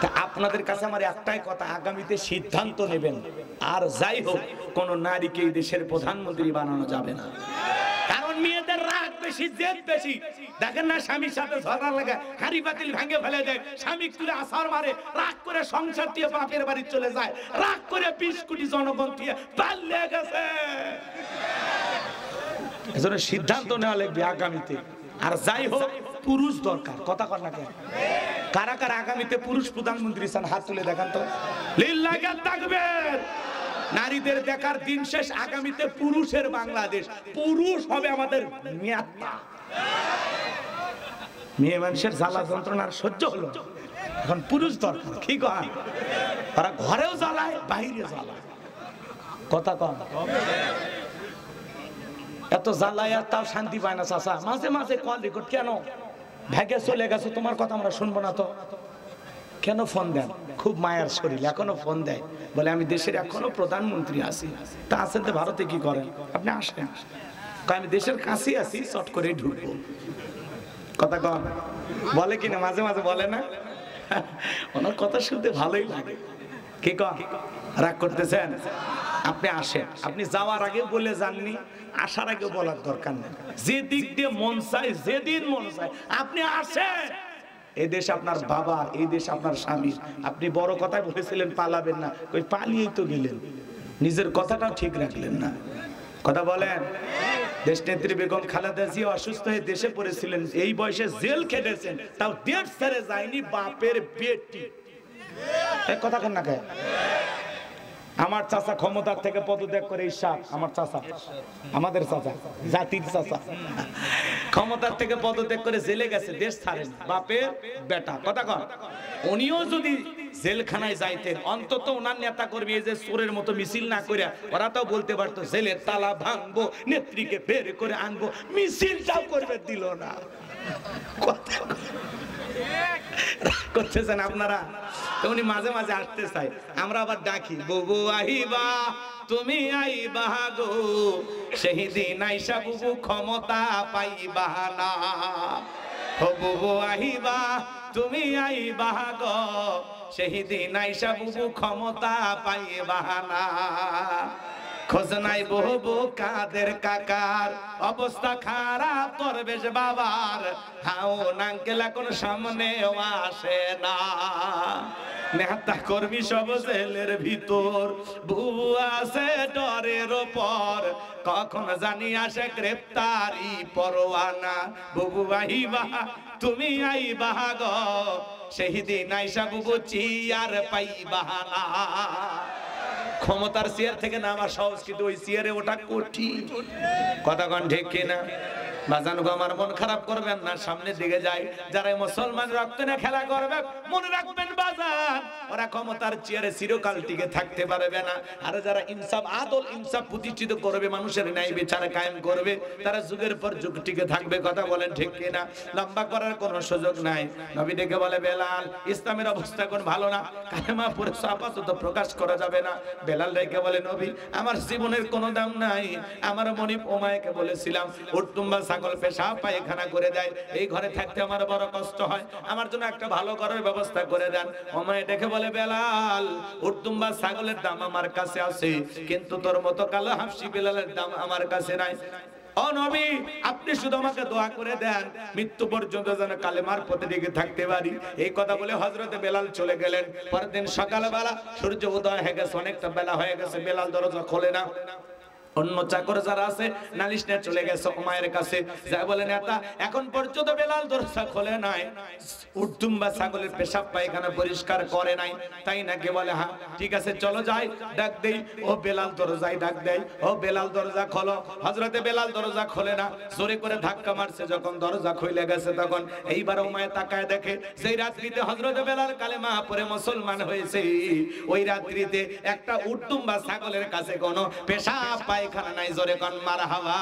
তা আপনাদের কাছে আমার একটাই কথা, আগামীতে সিদ্ধান্ত নেবেন। আর যাই হোক, কোন নারীকে এই দেশের প্রধানমন্ত্রী বানানো যাবে না। কারণ মেয়েদের রাগ বেশি, জেদ বেশি। দেখেন না, স্বামীর সাথে ঝগড়া লাগা, হাড়ি পাতিল ভেঙে ফেলে দেয়, স্বামী তুলে আসার মারে, রাগ করে সংসার দিয়ে বাপের বাড়ি চলে যায়, রাগ করে 20 কোটি জনগণ দিয়ে পালিয়ে গেছে। এজন্য সিদ্ধান্ত নেওয়া লাগবে আগামীতে। আর যাই হোক, পুরুষ দরকার। কথা কর না কেন? কারা কারা আগামীতে পুরুষ প্রধানমন্ত্রী চান? হাত তুলে দেখান তো। লিল্লাহি তাকবীর। নারীদের দেখার দিন শেষ, আগামীতে পুরুষের বাংলাদেশ। পুরুষ হবে আমাদের নেতা। মেয়ে মানুষের জ্বালা যন্ত্রণা আর সহ্য হলো, এখন পুরুষ দরকার। কি কয়? তারা ঘরেও জ্বালায়, বাইরে জ্বালায়। কথা কম। এত জ্বালায় আর তাও শান্তি পায় না চাচা। মাঝে মাঝে কল রেকর্ড, কেন ভেগে চলে গেছো, তোমার কথা আমরা শুনবো না তো? কেন ফোন দেন? খুব মায়ার শরীর, এখনো ফোন দেয়, বলে আমি দেশের এখনো প্রধানমন্ত্রী আছি। তা আছেন তো ভারতে, কি করেন আপনি? আসেন। আমি দেশের কাছে আছি, চট করে ঢুকবো। কথা কন বলে কিনা? মাঝে মাঝে বলে না? ওনার কথা শুনতে ভালোই লাগে। কি কন? রাগ করতেছেন? আপনি আসেন। আপনি যাওয়ার আগে বলে যাননি, আসার আগে বলার দরকার নেই। যে দিক দিয়ে মন চায়, যেদিন মন চায় আপনি আসেন। এই দেশ আপনার বাবা, এই দেশ আপনার স্বামী। আপনি বড় কথাই বলেছিলেন পালাবেন না, ওই পালিয়েই তো গেলেন, নিজের কথাটাও ঠিক রাখলেন না। কথা বলেন। দেশ নেত্রী বেগম খালেদা জিয়া অসুস্থ হয়ে দেশে পড়েছিলেন, এই বয়সে জেল খেটেছেন, তাও দেশ ছেড়ে যায়নি বাপের বেটি। কথা কন না কেন? আমার চাচা ক্ষমতার থেকে পদত্যাগ করে, ইরশাদ আমার চাচা, আমাদের চাচা, জাতির চাচা, ক্ষমতার থেকে পদত্যাগ করে জেলে গেছে, দেশ ছাড়েন, বাপের বেটা। কথা কন। উনিও যদি জেলখানায় যাইতেন, অন্তত ওনার নেতা কর্মী এই যে চোরের মতো মিছিল না করে, ওরা তো বলতে পারতো জেলের তালা ভাঙবো, নেত্রীকে বের করে আনবো, মিছিলটাও করবে, দিল না। কথা করতেছেন আপনারা? উনি মাঝে মাঝে আসতে চাই, আমরা আবার ডাকি, বুবু আহিবা, তুমি আইবা গো, সেই দিন আইসা বুবু ক্ষমতা পাইবা না। ও বুবু আহিবা, তুমি আইবা গো, সেই দিন আইসা বুবু ক্ষমতা পাইবা না। খোঁজ নাই বহু কাদের কাকার, অবস্থা খারাপ দরবেশ বাবার, হাও নাঙ্কেল এখন সামনেও আসে না। নেতা কর্মী সব জেলের ভিতর, বুবু আছে ডরের ওপর, কখন জানি আসে গ্রেপ্তারি পরোয়ানা। বুবু আইবা তুমি আইবা গো, সেই দিন আইসা বুবু চিয়ার পাইবা না। ক্ষমতার চেয়ার থেকে নামা সহজ, কিন্তু ওই চেয়ারে ওটা কঠিন। কথা কন ঠিক কিনা? বাজান গো, আমার মন খারাপ করবেন না, সামনের দিকে যাই। যারা মুসলমান রক্ত নিয়ে খেলা করবে মনে রাখবেন বাজান, ওরা ক্ষমতার চেয়ারে চিরকাল টিকে থাকতে পারবে না। আর যারা ইনসাফ আদল ইনসাফ প্রতিষ্ঠিত করবে, মানুষের ন্যায় বিচার কায়েম করবে, তারা যুগের পর যুগ টিকে থাকবে। কথা বলেন ঠিক কিনা? লম্বা করার কোনো সুযোগ নাই। নবী ডেকে বলে, বেলাল ইসলামের অবস্থা কোন ভালো না, কালেমা পড়ে আপাতত প্রকাশ করা যাবে না। বেলাল ডেকে বলে, নবী আমার জীবনের কোনো দাম নাই। আমার মনিব ওমায়কে বলেছিলাম উট্টুম্বা ছাগল পেশাব পায়খানা করে দেয়, এই ঘরে থাকতে আমার বড় কষ্ট হয়, আমার জন্য একটা ভালো ঘরের ব্যবস্থা করে দেন। ওমায় ডেকে বলে, বেলাল উট্টুম্বা ছাগলের দাম আমার কাছে আছে, কিন্তু তোর মতো কালো হাফসি বেলালের দাম আমার কাছে নাই। ও নবী, আপনি শুধু আমাকে দোয়া করে দেন, মৃত্যু পর্যন্ত যেন কালেমার পথে টিকে থাকতে পারি। এই কথা বলে হযরতে বেলাল চলে গেলেন। পরের দিন সকালবেলা সূর্য উদয় হয়ে গেছে, অনেকটা বেলা হয়ে গেছে, বেলাল দরজা খোলে না। অন্য চাকর যারা আছে নালিশ নিয়ে চলে গেছে উমায়ের কাছে, যাই বলে, নেতা এখন পর্যন্ত বেলাল দরজা খোলে নাই, উট্টুম্বা ছাগলের পেশাব পায়খানা পরিষ্কার করে নাই, তাই নাকি? বলে হ্যাঁ, ঠিক আছে চলো যাই, ডাক দেই। ও বেলাল দরজায় ডাক দেয়, ও বেলাল দরজা খোলো। হযরতে বেলাল দরজা খোলে না, জোরে করে ধাক্কা মারছে, যখন দরজা খুলে গেছে তখন এইবার উমায়ে তাকায় দেখে সেই রাত্রিতে হযরতে বেলাল কালেমা পড়ে মুসলমান হয়েছে। ওই রাত্রিতে একটা উট্টুম্বা ছাগলের কাছে কোনো পেশাব পায়খানা নাই। জোরে কোন মারহাবা।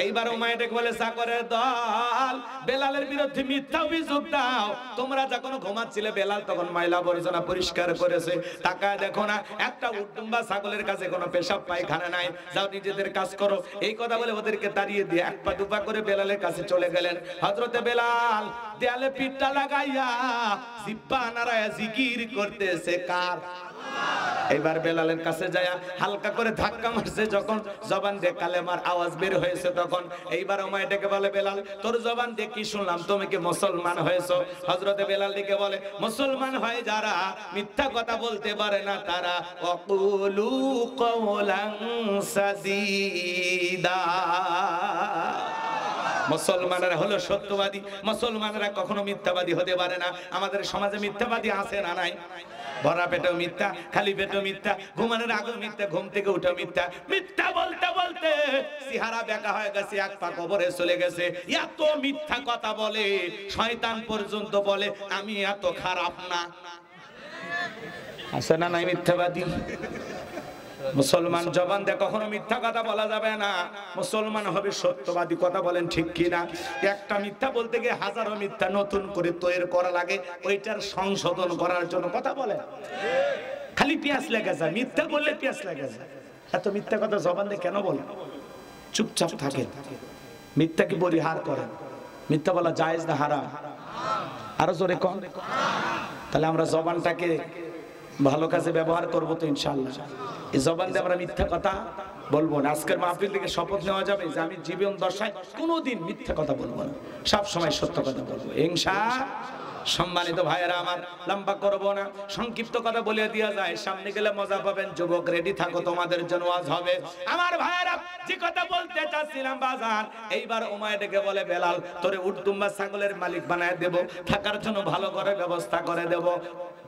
এইবার উমায়ে ডেকে বলে, চাকরের দল বেলালের বিরুদ্ধে মিথ্যা অভিযোগ দাও। তোমরা যখন ঘুমাচ্ছিলে বেলাল তখন ময়লা আবর্জনা পরিষ্কার করেছে, তাকায় দেখো না একটা উট্টুম্বা ছাগলের কাছে কোনো পেশাব পায়খানা নাই, যাও নিজেদের কাজ করো। এই কথা বলে ওদেরকে তাড়িয়ে দিয়ে এক পা দুপা করে বেলালের কাছে চলে গেলেন। হযরতে বেলাল দেয়ালে পিঠটা লাগাইয়া জিহ্বা নাড়ায়া জিকির করতেছে কার? এইবার বেলালের কাছে যায় হালকা করে ধাক্কা মারছে, যখন জবান দিয়ে কালেমার আওয়াজ বের হয়েছে তখন এইবার উমায়ে ডেকে বলে, বেলাল তোর জবান দিয়ে কি শুনলাম, তুমি কি মুসলমান হয়েছো? হযরতে বেলাল ডেকে বলে, মুসলমান হয় যারা মিথ্যা কথা বলতে পারে না তারা ওয়াকুলু কওলান সাদীদা। মুসলমানরা হলো সত্যবাদী, মুসলমানরা কখনো মিথ্যাবাদী হতে পারে না। আমাদের সমাজে মিথ্যাবাদী আছে না নাই? ভরা পেটেও মিথ্যা, খালি পেটেও মিথ্যা, ঘুমানোর আগেও মিথ্যা, ঘুম থেকে উঠেও মিথ্যা। মিথ্যা বলতে বলতে চেহারা বেঁকা হয়ে গেছে, এক পা কবরে চলে গেছে। এত মিথ্যা কথা বলে শয়তান পর্যন্ত বলে আমি এত খারাপ না। আছে না নাই মিথ্যাবাদী? মুসলমান জবান দিয়ে কখনো মিথ্যা কথা বলা যাবে না, মুসলমান হবে সত্যবাদী। কথা বলেন ঠিক কিনা? একটা মিথ্যা বলতে গিয়ে হাজারো মিথ্যা নতুন করে তৈরি করা লাগে, ওইটার সংশোধন করার জন্য। কথা বলে খালি পেঁয়াজ লেগে যায়, মিথ্যা বললে পেঁয়াজ লেগে যায়। এত মিথ্যা কথা জবান দিয়ে কেন বলে? চুপচাপ থাকে, মিথ্যা কি পরিহার করেন? মিথ্যা বলা জায়েজ না হারাম? আরো জোরে কন। তাহলে আমরা জবানটাকে ভালো কাজে ব্যবহার করবো তো ইনশাআল্লাহ। এই জবান দিয়ে আমরা মিথ্যা কথা বলবো না। আজকের মাহফিল থেকে শপথ নেওয়া যাবে যে আমি জীবন দশায় কোনোদিন মিথ্যা কথা বলবো না, সব সময় সত্য কথা বলবো ইনশাআল্লাহ। সম্মানিত ভাইয়েরা আমার, লম্বা করব না, সংক্ষিপ্ত কথা বলে দেওয়া যায়, সামনে গেলে মজা পাবেন। যুবক রেডি থাকো, তোমাদের জন্য ওয়াজ হবে। আমার ভাইয়েরা যে কথা বলতে চাচ্ছিলাম বাজার, এইবার উমায়ে ডেকে বলে, বেলাল তোরে উটদুম্বা ছাগলের মালিক বানায় দেব, থাকার জন্য ভালো করে ব্যবস্থা করে দেব।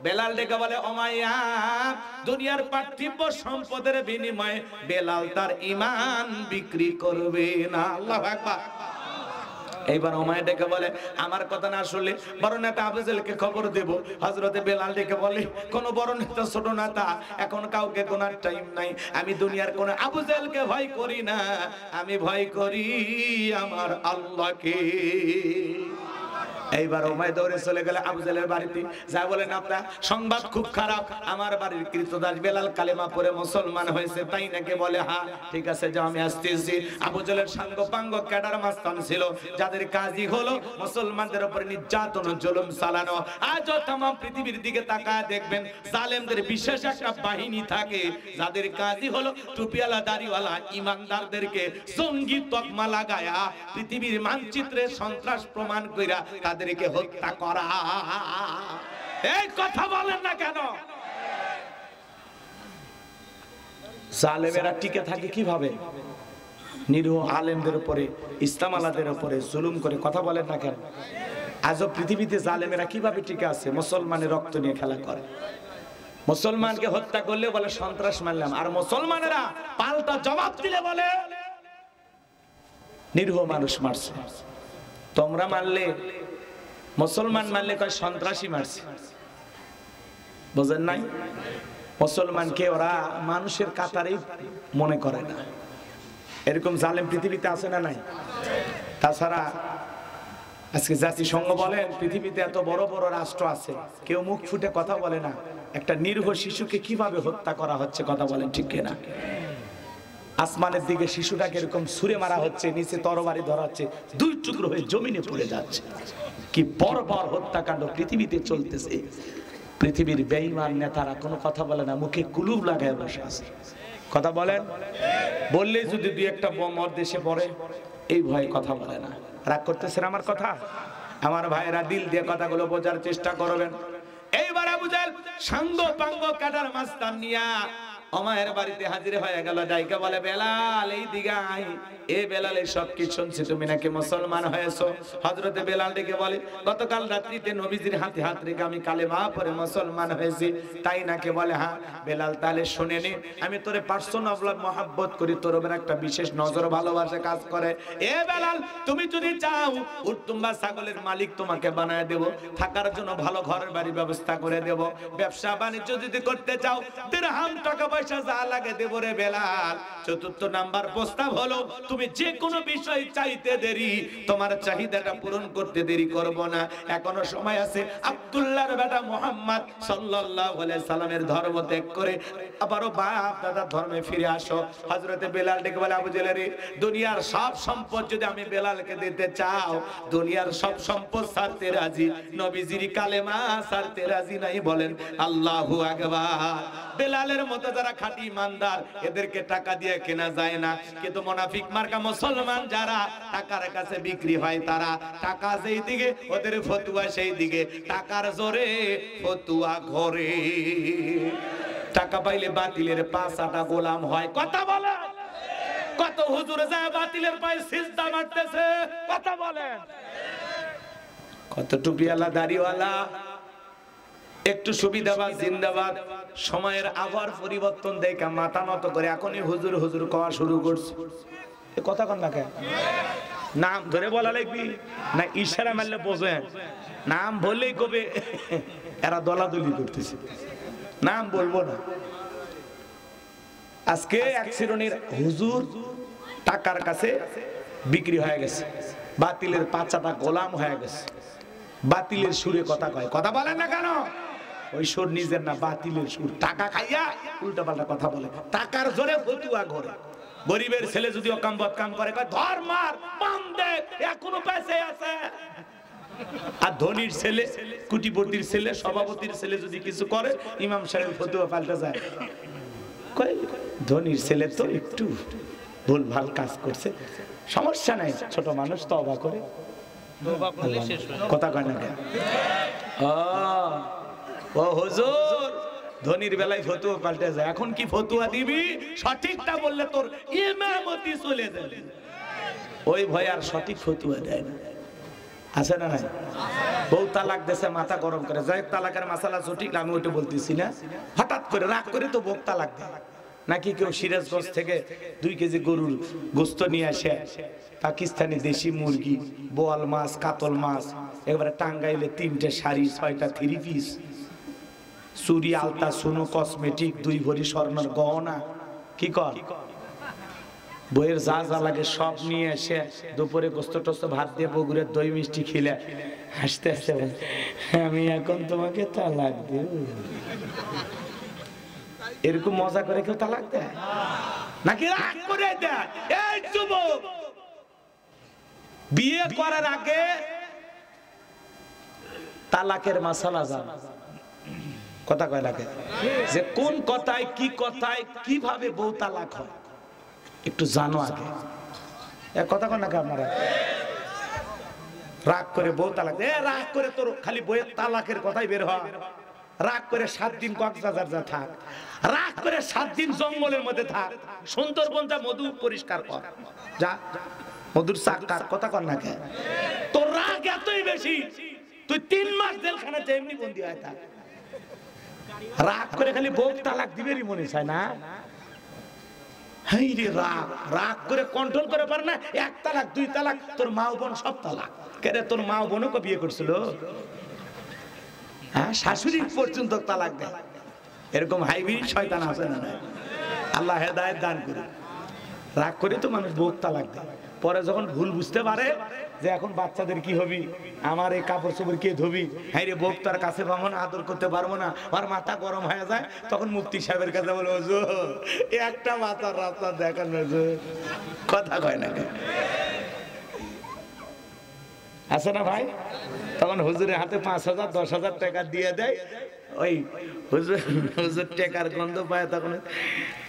বেলাল ডেকে বলে, ওমাইয়া দুনিয়ার পার্থিব সম্পদের বিনিময়ে বেলাল তার ঈমান বিক্রি করবে না। আল্লাহু আকবার। এইবার উমায়ে ডেকে বলে, আমার কথা না শুনলে বড় নেতা আবু জেহেলকে খবর দেব। হযরতে বেলাল ডেকে বলে, কোন বড় নেতা ছোট নেতা এখন কাউকে কোনার টাইম নাই। আমি দুনিয়ার কোন আবু জেহেলকে ভয় করি না, আমি ভয় করি আমার আল্লাহকে। এইবার উমাইয়া দৌড়ে চলে গেল আবু জাহেলের বাড়িতে, যা বলেন আপনার সংবাদ খুব খারাপ, আমার বাড়ির কৃতদাস বেলাল কালেমা পড়ে মুসলমান হয়েছে, তাই নাকি? বলে হ্যাঁ, ঠিক আছে যাও আমি আসতেছি। আবু জাহেলের সাঙ্গ পাঙ্গ ক্যাডার মাস্তান ছিল, যাদের কাজই হলো মুসলমানদের উপর নির্যাতন জুলুম চালানো। আজও तमाम পৃথিবীর দিকে তাকায় দেখবেন জালেমদের বিশেষ একটা বাহিনী থাকে, যাদের কাজই হলো টুপিওয়ালা দাড়িওয়ালা ইমানদারদেরকে জঙ্গি তকমা লাগায়া পৃথিবীর মানচিত্রে সন্ত্রাস প্রমাণ কইরা তাদেরকে হত্যা করা। এই কথা বলেন না কেন? জালেমেরা টিকে থাকে কিভাবে? নিরীহ আলেমদের উপরে, ইসলাম আলাদের উপরে জুলুম করে। কথা বলেন না কেন? আজও পৃথিবীতে জালেমেরা কিভাবে টিকে আছে? মুসলমানের রক্ত নিয়ে খেলা করে। মুসলমানকে হত্যা করলে বলে সন্ত্রাস মারলাম, আর মুসলমানেরা পাল্টা জবাব দিলে বলে নিরীহ মানুষ মারছে। তোমরা মারলে, মুসলমান মারলে কয় সন্ত্রাসী মারছে। বুঝেন নাই? মুসলমানকে ওরা মানুষের কাতারেই মনে করে না। এরকম জালেম পৃথিবীতে আছে না নাই? তাছাড়া আজকে জাতিসংঘ বলেন পৃথিবীতে এত বড় বড় রাষ্ট্র আছে, কেউ মুখ ফুটে কথা বলে না একটা নিরীহ শিশুকে কিভাবে হত্যা করা হচ্ছে। কথা বলেন ঠিক কিনা? আসমানের দিকে শিশুটাকে এরকম ছুঁড়ে মারা হচ্ছে, নিচে তরবারি ধরা হচ্ছে, দুই টুকরো হয়ে জমিনে পড়ে যাচ্ছে। কি বর্বর হত্যাকাণ্ড পৃথিবীতে চলতেছে। পৃথিবীর বেঈমান নেতারা কোনো কথা বলে না, মুখে কুলুপ লাগায় বসে আছে। কথা বলেন? বললে যদি দুই একটা বোম ওর দেশে পড়ে, এই ভয়ে কথা বলে না। রাগ করতেছেন আমার কথা? আমার ভাইরা দিল দিয়ে কথাগুলো বোঝার চেষ্টা করবেন। এইবার আবু জাহেল সাঙ্গ পাঙ্গ কাটার মাস্তান নিয়া ওমায়ের বাড়িতে হাজির হয়ে গেল। ডাইকা বলে বেলাল এই দিকে আই। এ বেলাল এই সব কি শুনছি, তুমি নাকি মুসলমান হয়েছো? হযরতে বেলাল ডেকে বলে গতকাল রাত্রিতে নবীজির হাতে হাত রেখে আমি কালেমা পড়ে মুসলমান হয়েছি, তাই নাকি? বলে হ্যাঁ। বেলাল তাহলে শুনে নে, আমি তোরে পার্সোনাল মহব্বত করি, তোর উপর একটা বিশেষ নজর ভালোবাসা কাজ করে। এ বেলাল তুমি যদি চাও উট্টুম্বা ছাগলের মালিক তোমাকে বানায় দেব, থাকার জন্য ভালো ঘরের বাড়ি ব্যবস্থা করে দেব, ব্যবসা বাণিজ্য যদি করতে চাও দিরহাম টাকা পয়সা যা লাগে দেব রে বেলাল। চতুর্থ নাম্বার প্রস্তাব হলো তুমি যে কোনো বিষয় চাইতে দেরি, তোমার চাহিদাটা পূরণ করতে দেরি করব না, এখনো সময় আছে। আব্দুল্লাহর বেটা মুহাম্মদ সাল্লাল্লাহু আলাইহি সাল্লামের ধর্ম ত্যাগ করে আবারও বাপ দাদার ধর্মে ফিরে আসো। হযরতে বেলাল ডেকে বলে আবু জাহেল রে, দুনিয়ার সব সম্পদ যদি আমি বেলালকে দিতে চাও, দুনিয়ার সব সম্পদ ছাড়তে রাজি, নবীজির কালেমা ছাড়তে রাজি নাই। বলেন আল্লাহু আকবার। বেলালের মতো যারা খাঁটি ইমানদার, এদেরকে টাকা দিয়ে কেনা যায় না, কিন্তু মুনাফিক মার্কা মুসলমান যারা টাকার কাছে বিক্রি হয়, তারা টাকা যেই দিকে ওদের ফতুয়া সেই দিকে, টাকার জোরে ফতুয়া ঘরে। টাকা পাইলে বাতিলের পাঁচাটা গোলাম হয়। কথা বলে কত হুজুরে যায় বাতিলের পায়ে সিজদা মারতেছে। কথা বলেন কত টুপিওয়ালা দাড়িওয়ালা একটু সুবিধাবাদ জিন্দাবাদ, সময়ের আবার পরিবর্তন দেখে মাথা নত করে এখনই হুজুর হুজুর কওয়া শুরু করছে। এ কথা কন না কেন? নাম ধরে বলা লাগবি না ইশারা মারলে বোঝে? নাম বললেই কবে এরা দলাদলি করতেছে, নাম বলবো না। আজকে এক শ্রেণীর হুজুর টাকার কাছে বিক্রি হয়ে গেছে, বাতিলের পাঁচাটা গোলাম হয়ে গেছে, বাতিলের সুরে কথা কয়। কথা বলেন না কেন? ওই সুর নিজের না, বাতিলের সুর। টাকা খাইয়া উল্টা পাল্টা কথা বলে, টাকার জোরে ফতুয়া ঘরে। গরিবের ছেলে যদি অকাম বদকাম করে কয় ধর মার পাম দে, এখনো বেঁচে আছে। আর ধনির ছেলে, কোটিপতির ছেলে, সভাপতির ছেলে যদি কিছু করে, ইমাম সাহেব ফতুয়া পাল্টা যায়। কয় ধনির ছেলে তো একটু ভুল ভাল কাজ করছে, সমস্যা নাই, ছোট মানুষ তওবা করে। কথা কয় না কেন? ও হুজুর, ধনির বেলায় ফতুয়া পাল্টে যায়। এখন কি ফতুয়া দিবি? সঠিকটা বললে তোর ইমামতি চলে যাবে। ওই ভয় আর সঠিক ফতুয়া দেয় না। আছে না নাই? বউ তালাক দেশে মাথা গরম করে যায়, তালাকের মাসালা সঠিক আমি ওইটা বলতেছি না, হঠাৎ করে রাগ করে তো বউ তালাক দেয়। নাকি কেউ সিরাজগঞ্জ থেকে 2 কেজি গরুর গোস্ত নিয়ে আসে, পাকিস্তানি দেশি মুরগি, বোয়াল মাছ, কাতল মাছ, এবারে টাঙ্গাইলে 3টে শাড়ি, 6টা 3 পিস, চুরি, আলতা, সোনো, কসমেটিক, 2 ভরি স্বর্ণের গহনা। কি কর বইয়ের যা যা লাগে সব নিয়ে এসে দুপুরে গোস্ত টোস্ত ভাত দিয়ে বগুড়ের দই মিষ্টি খেলে হাসতে হাসতে বলে, আমি এখন তোমাকে তালাক দেব। এরকম মজা করে কেউ তালাক দেয় নাকি রাগ করে দেয়? এই যুবক, বিয়ে করার আগে তালাকের মাসালা জান, কথা কয় লাগে যে কোন কথায় কি কথায় কিভাবে বউ তালাক হয় একটু জানো আগে। কথা কয় নাকি আপনারা? রাগ করে বউ তালাক, রাগ করে তোর খালি বইয়ের তালাকের কথাই বের হয়। রাগ করে 7 দিন কক্সবাজার যা থাক, রাগ করে 7 দিন জঙ্গলের মধ্যে থাক, সুন্দরবন যা মধু পরিষ্কার কর, যা মধুর চাকার, কথা কর না কেন? তোর রাগ এতই বেশি তুই 3 মাস জেলখানাতে এমনি বন্দি হয়ে থাক। রাগ করে খালি বউ তালাক দিবেরই মনে চায় না? রাগ রাগ করে কন্ট্রোল করে পারে না। 1 তালাক 2 তালাক, তোর মা বোন সব তালাক। কেরে তোর মা বোনও কো বিয়ে করছিল? হ্যাঁ, শাশুড়ি পর্যন্ত তালাক দেয়। এরকম হাইব্রিড শয়তান আছে না? আল্লাহ হেদায়েত দান করে। রাগ করে তো মানুষ বউ তালাক দেয়। পরে যখন ভুল বুঝতে পারে যে এখন বাচ্চাদের কি হবি, আমার এই কাপড় চোপড় কে ধোবি, হ্যাঁ রে বউ তার কাছে পাবো না, আদর করতে পারবো না, আমার মাথা গরম হয়ে যায়, তখন মুফতি সাহেবের কাছে বলে, হুজুর একটা মাথার রাস্তা দেখান হুজুর। কথা কয় না আছে না ভাই? তখন হুজুরের হাতে 5,000 10,000 টাকা দিয়ে দেয়। ওই হুজুর হুজুর টাকার গন্ধ পায় তখন।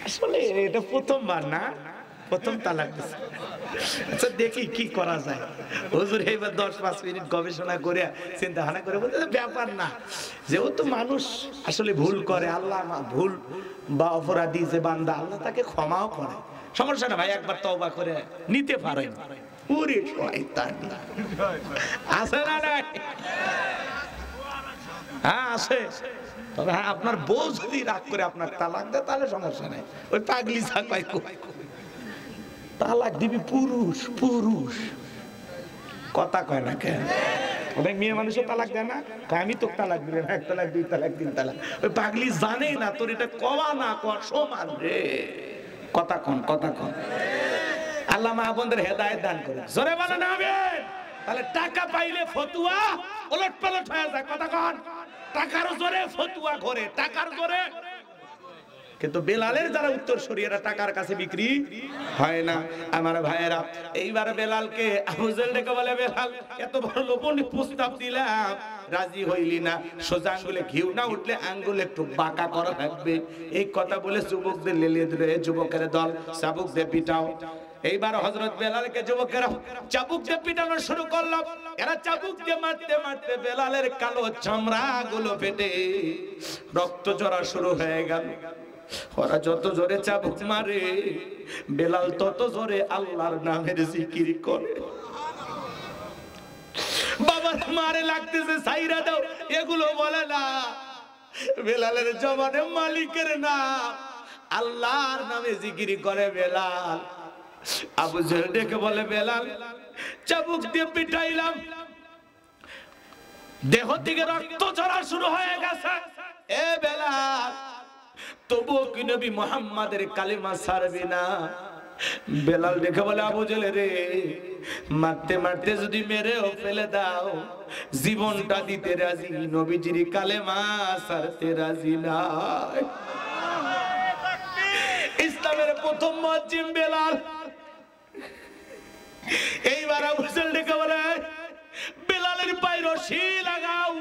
আসলে এটা প্রথমবার না, প্রথম তালাক দিছে। আচ্ছা দেখি কি করা যায়। হুজুর এইবার 10-5 মিনিট গবেষণা করে চিন্তা ভাবনা করে বলতে ব্যাপার না, যেহেতু মানুষ আসলে ভুল করে, আল্লাহ ভুল বা অপরাধী যে বান্দা আল্লাহ তাকে ক্ষমাও করে, সমস্যা না ভাই, একবার তওবা করে নিতে পারেন। পুরি শয়তান আছে না নাই? হ্যাঁ আছে। তবে হ্যাঁ, আপনার বউ যদি রাগ করে আপনার তালাক দেয় তাহলে সমস্যা নাই। ওই পাগলি ছাপাই তালাক দিবি পুরুষ, পুরুষ কথা কয় না কেন? অনেক মেয়ে মানুষও তালাক দেয় না, আমি তো তালাক দিবে না, 1 তালাক 2 তালাক 3 তালাক। ওই পাগলি জানে না তোর এটা কওয়া না কওয়া সমান রে। কথা কন, কথা কন। আল্লাহ মা বোনদের হেদায়েত দান করে। জোরে বলেন আমিন। তাহলে টাকা পাইলে ফতুয়া ওলট পালট হয়ে যায়, কথা কন। টাকার জোরে ফতুয়া ঘরে, টাকার জোরে। কিন্তু বেলালের যারা উত্তর শরীয়রা টাকার কাছে বিক্রি হয় না। আমার ভাইয়েরা, এইবার বেলালকে আবু জেহেল ডেকে বলে, বেলাল এত বড় লোভনীয় প্রস্তাব দিলাম, রাজি হইলি না, সোজা আঙ্গুলে ঘিউ না উঠলে আঙ্গুলে একটু বাঁকা করা থাকবে। এই কথা বলে যুবকদের লেলিয়ে দিল, যুবকের দল চাবুক দিয়ে পিটাও। এইবার হযরত বেলালকে যুবকেরা চাবুক দিয়ে পিটানো শুরু করলো। এরা চাবুক দিয়ে মারতে মারতে বেলালের কালো চামড়া গুলো ফেটে রক্ত ঝরা শুরু হয়ে গেল। ওরা যত জোরে চাবুক মারে, বেলাল তত জোরে আল্লাহর নামের জিকির করে। বাবার মারে লাগতেছে, সাইরা দাও, এগুলো বলে না। বেলালের জবানে মালিকের নাম, আল্লাহর নামে জিকির করে বেলাল। আবু জেহেল ডেকে বলে, বেলাল চাবুক দিয়ে পিটাইলাম, দেহ থেকে রক্ত ঝরা শুরু হয়ে গেছে, এ বেলাল তবুও কি নবী মুহাম্মাদের কালিমা ছাড়বি না? বেলাল ডেকে বলে, আবু জেহেল রে, মারতে মারতে যদি মেরেও ফেলে দাও, জীবনটা দিতে রাজি, নবীজির কালেমা ছাড়তে রাজি না। ইসলামের প্রথম মুয়াজ্জিন বেলাল। এইবার আবু জেহেল ডেকে বলে, বেলালের পায়ে রশি লাগাও,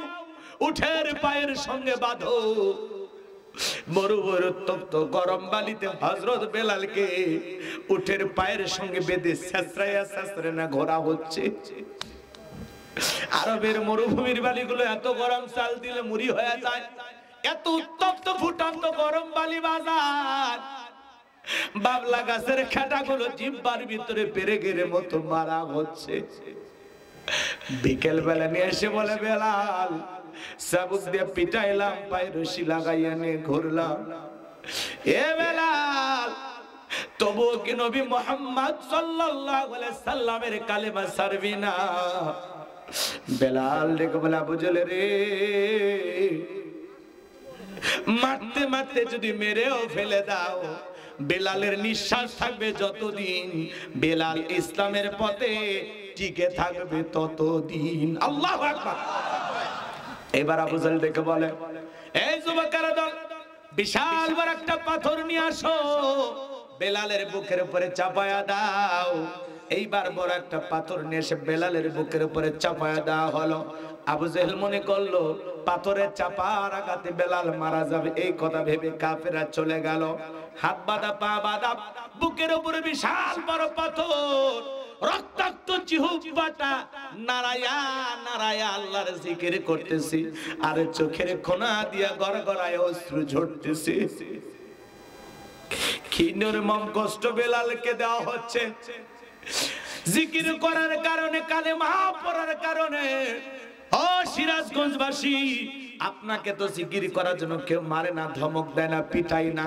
উঠের পায়ের সঙ্গে বাঁধো। বড় বড় তপ্ত গরম বালিতে হযরত বেলালকে উঠের পায়ের সঙ্গে বেঁধে ছেঁচড়াইয়া ছেঁচড়ে ঘোরা হচ্ছে। আরবের মরুভূমির বালিগুলো এত গরম, চাল দিলে মুড়ি হয়ে যায়, এত উত্তপ্ত ফুটন্ত গরম বালি বাজার। বাবলা গাছের খাটাগুলো জিহ্বার ভিতরে পেরেকের মতো মারা হচ্ছে। বিকেল বেলা নিয়ে এসে বলে, বেলাল চাবুক দিয়ে পিটাইলাম, পায়ে রশি লাগাইয়া নিয়ে ঘুরলাম, এ বেলাল তবুও কি নবী মুহাম্মদ সাল্লাল্লাহু আলাইহি সাল্লামের কালেমা ছাড়বি না? বেলাল ডেকে বলে, আবু জেহেল রে, মারতে মারতে যদি মেরেও ফেলে দাও, বেলালের নিঃশ্বাস থাকবে যতদিন, বেলাল ইসলামের পথে টিকে থাকবে ততদিন। আল্লাহু আকবার। এবার আবু জাহেল ডেকে বলে, এই যুবকেরা দল, বিশাল বড় একটা পাথর নিয়ে আসো, বেলালের বুকের উপরে চাপায়া দাও। এইবার বড় একটা পাথর নিয়ে এসে বেলালের বুকের উপরে চাপায়া দেওয়া হলো। আবু জেহেল মনে করলো পাথরের চাপার আঘাতে বেলাল মারা যাবে, এই কথা ভেবে কাফেররা চলে গেল। হাত বাঁধা, পা বাঁধা, বুকের উপরে বিশাল বড় পাথর, রক্তাক্ত জিহ্বাটা নারায়া নারায়া আল্লাহর জিকির করতেছি, আর চোখের কোনা দিয়া গড়গড়ায় অশ্রু ঝরতেছে। কি নির্মম কষ্ট বেলালকে দেওয়া হচ্ছে জিকির করার কারণে, কালেমা পড়ার কারণে। ও সিরাজগঞ্জবাসী, আপনাকে তো জিকির করার জন্য কেউ মারে না, ধমক দেয় না, পিটাই না,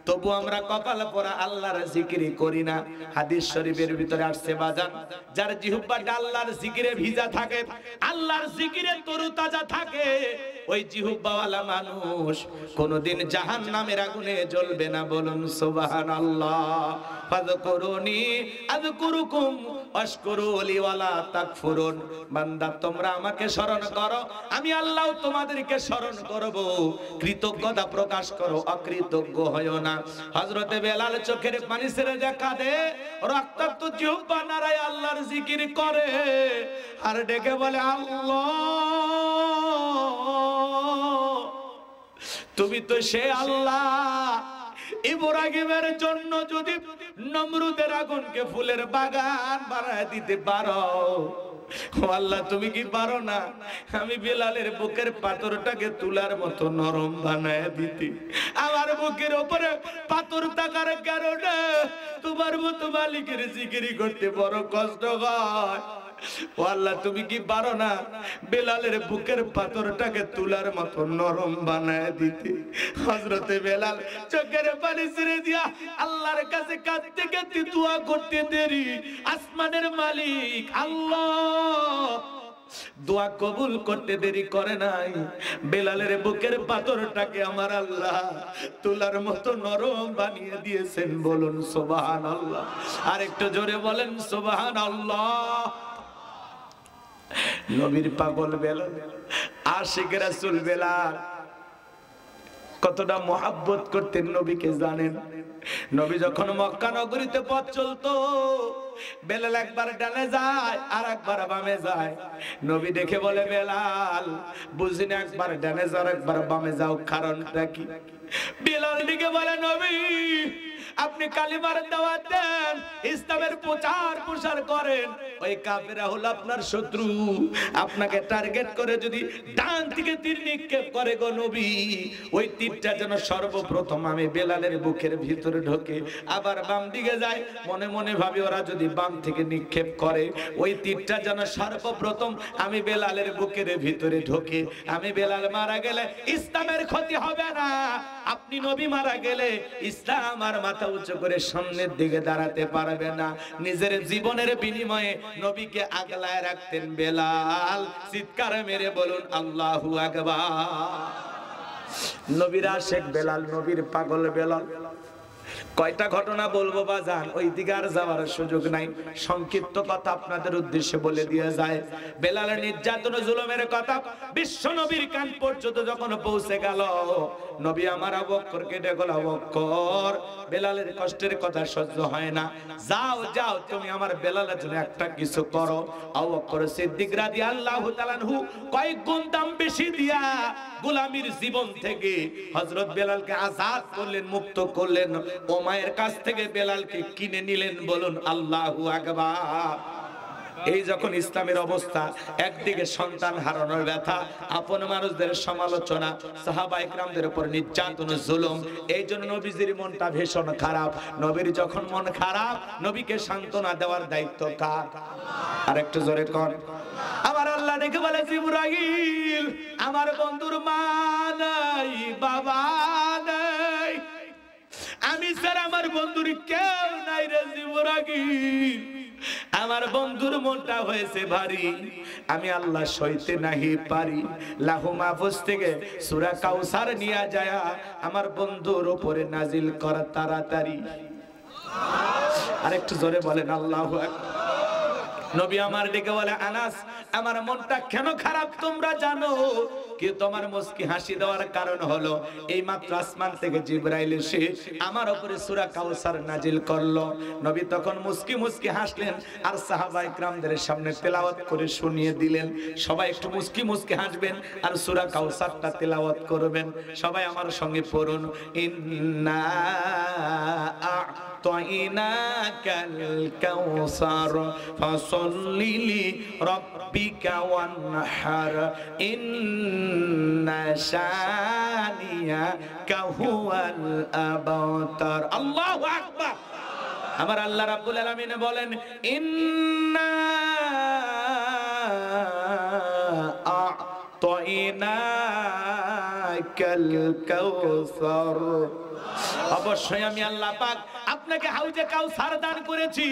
তবু আমরা কপাল পরা আল্লাহর জিকির করি না। হাদিস শরীফের ভিতরে আসছে বাজান, যার জিহ্বাটা আল্লাহর জিকিরে ভিজা থাকে, আল্লাহর জিকিরে তরুতাজা থাকে, ওই জিহ্বাওয়ালা মানুষ কোনদিন জাহান্নামের আগুনে জ্বলবে না। বলুন সুবহানাল্লাহ। ফাযকুরুনি আযকুরুকুম ওয়াশকুরুলি ওয়ালা তাকফুরুন। বান্দা তোমরা আমাকে স্মরণ করো, আমি আল্লাহ তোমাদেরকে স্মরণ করব। কৃতজ্ঞতা প্রকাশ করো, অকৃতজ্ঞ হয়ো না। হযরতে বেলাল চোখের পানি ছেড়ে কাঁদে, রক্তাক্ত জিহ্বা নাড়ায় আল্লাহর জিকির করে, আর ডেকে বলে, আল্লাহ তুমি তো সে আল্লাহ, ইব্রাহিমের জন্য যদি নমরুদের আগুনকে ফুলের বাগান বানায় দিতে পারো, ও আল্লাহ তুমি কি পারো না আমি বেলালের বুকের পাথরটাকে তুলার মতো নরম বানায় দিতে? আমার বুকের উপরে পাথর থাকার কারণে তোমার মতো মালিকের জিকিরি করতে বড় কষ্ট হয়। ও আল্লাহ তুমি কি পারো না বেলালের বুকের পাথরটাকে তুলার মতো নরম বানায় দিতে? হযরতে বেলাল চোখের পানি ছেড়ে দিয়া আল্লাহর কাছে কাঁদতে কাঁদতে দোয়া করতে দেরি, আসমানের মালিক আল্লাহ দোয়া কবুল করতে দেরি করে নাই। বেলালের বুকের পাথরটাকে আমার আল্লাহ তুলার মতো নরম বানিয়ে দিয়েছেন। বলুন সুবহানাল্লাহ। আর একটু জোরে বলেন সুবহানাল্লাহ। নবীর পাগল বেলাল, আশিক রাসূল বেলাল কতটা মহব্বত করতেন নবীকে জানেন? নবী যখন মক্কা নগরীতে পথ চলতো, বেলাল একবার ডানে যায় আর একবার বামে যায়। নবী দেখে বলে, বেলাল বুঝিনা একবার ডানে যাও একবার বামে যাও, কারণটা কি? বেলাল দিকে বলে, নবী আপনি কালিমার দাওয়াত দেন, ইসলামের প্রচার প্রসার করেন, ওই কাফেররা হলো আপনার শত্রু, আপনাকে টার্গেট করে যদি ডান থেকে তীর নিক্ষেপ করে গো নবী, ওই তীরটা যেন সর্বপ্রথম আমি বেলালের বুকের ভিতরে ঢোকে, আবার বাম দিকে যায়, মনে মনে ভাবি ওরা যদি বাম থেকে নিক্ষেপ করে, ওই তীরটা যেন সর্বপ্রথম আমি বেলালের বুকের ভিতরে ঢোকে। আমি বেলাল মারা গেলে ইসলামের ক্ষতি হবে না, আপনি নবী মারা গেলে ইসলাম আর মাথা উঁচু করে সামনের দিকে দাঁড়াতে পারবে না। নিজের জীবনের বিনিময়ে নবীকে আগলায় রাখতেন বেলাল। চিৎকার মেরে বলুন আল্লাহু আকবার। নবীর আশিক বেলাল, নবীর পাগল বেলাল। কয়টা ঘটনা বলবো বাজান, ওই দিকে আর যাওয়ার সুযোগ নাই, সংক্ষিপ্ত কথা আপনাদের উদ্দেশ্যে বলে দিয়ে যায়। বেলালের নির্যাতন জুলুমের কথা বিশ্ব নবীর কান পর্যন্ত যখন পৌঁছে গেল, নবী আমার আবু বকরকে ডেকল, আবু বকর বেলালের কষ্টের কথা সহ্য হয় না, যাও যাও তুমি আমার বেলালের জন্য একটা কিছু করো। আবু বকর সিদ্দিক রাদিয়াল্লাহু তাআলা আনহু কয়েক গুণ দাম বেশি দিয়া গোলামীর জীবন থেকে হযরত বেলালকে আজাদ করলেন, মুক্ত করলেন, ওমায়ের কাছ থেকে বেলালকে কিনে নিলেন। বলুন আল্লাহু আকবার। এই যখন ইসলামের অবস্থা, একদিকে সন্তান হারানোর ব্যথা, আপন মানুষদের সমালোচনা, সাহাবা ইকরামদের উপর নির্যাতন জুলুম, এই জন্য নবীজির মনটা ভীষণ খারাপ। নবীর যখন মন খারাপ, নবীকে সান্ত্বনা দেওয়ার দায়িত্ব কার? আর একটু জোরে কর। আমার আল্লাহ ডেকে বলে, জিবরাইল আমার বন্ধুর মা নাই, বাবা নাই, আমি স্যার আমার বন্ধুর কেউ নাই রে জিবরাইল। আমার বন্ধুর মনটা হয়েছে ভারী, আমি আল্লাহ সইতে নাহি পারি। লাহু মাহফুজ থেকে সূরা কাউসার নিয়ে যায় আমার বন্ধুর উপরে নাজিল করা তাড়াতাড়ি। আরেকটু জোরে বলেন আল্লাহু আকবার। নবী আমার ডেকে বলে, আনাস আমার মনটা কেন খারাপ তোমরা জানো? কি তোমার মুস্কি হাসি দেওয়ার কারণ হলো এই মাত্র আসমান থেকে জিবরাইল এসে আমার উপরে সূরা কাউসার নাজিল করলো। নবী তখন মুস্কি মুস্কি হাসলেন আর সাহাবায়ে কিরামদের সামনে তেলাওয়াত করে শুনিয়ে দিলেন। সবাই একটু মুস্কি মুস্কি হাসবেন আর সূরা কাউসারটা তেলাওয়াত করবেন। সবাই আমার সঙ্গে পড়ুন, ইন্না আ'তাইনাকাল কাউসার ফাসাল্লি লিরাব্বিকা ওয়ানহার ইন্না শানিয়াকা হুয়াল আবতার। আল্লাহু আকবার। আমার আল্লাহ রাব্বুল আলামিন বলেন, ইন্না আ'তাইনাকাল কাউসার, অবশ্যই আমি আল্লাহ পাক আপনাকে হাউজে কাউসার দান করেছি।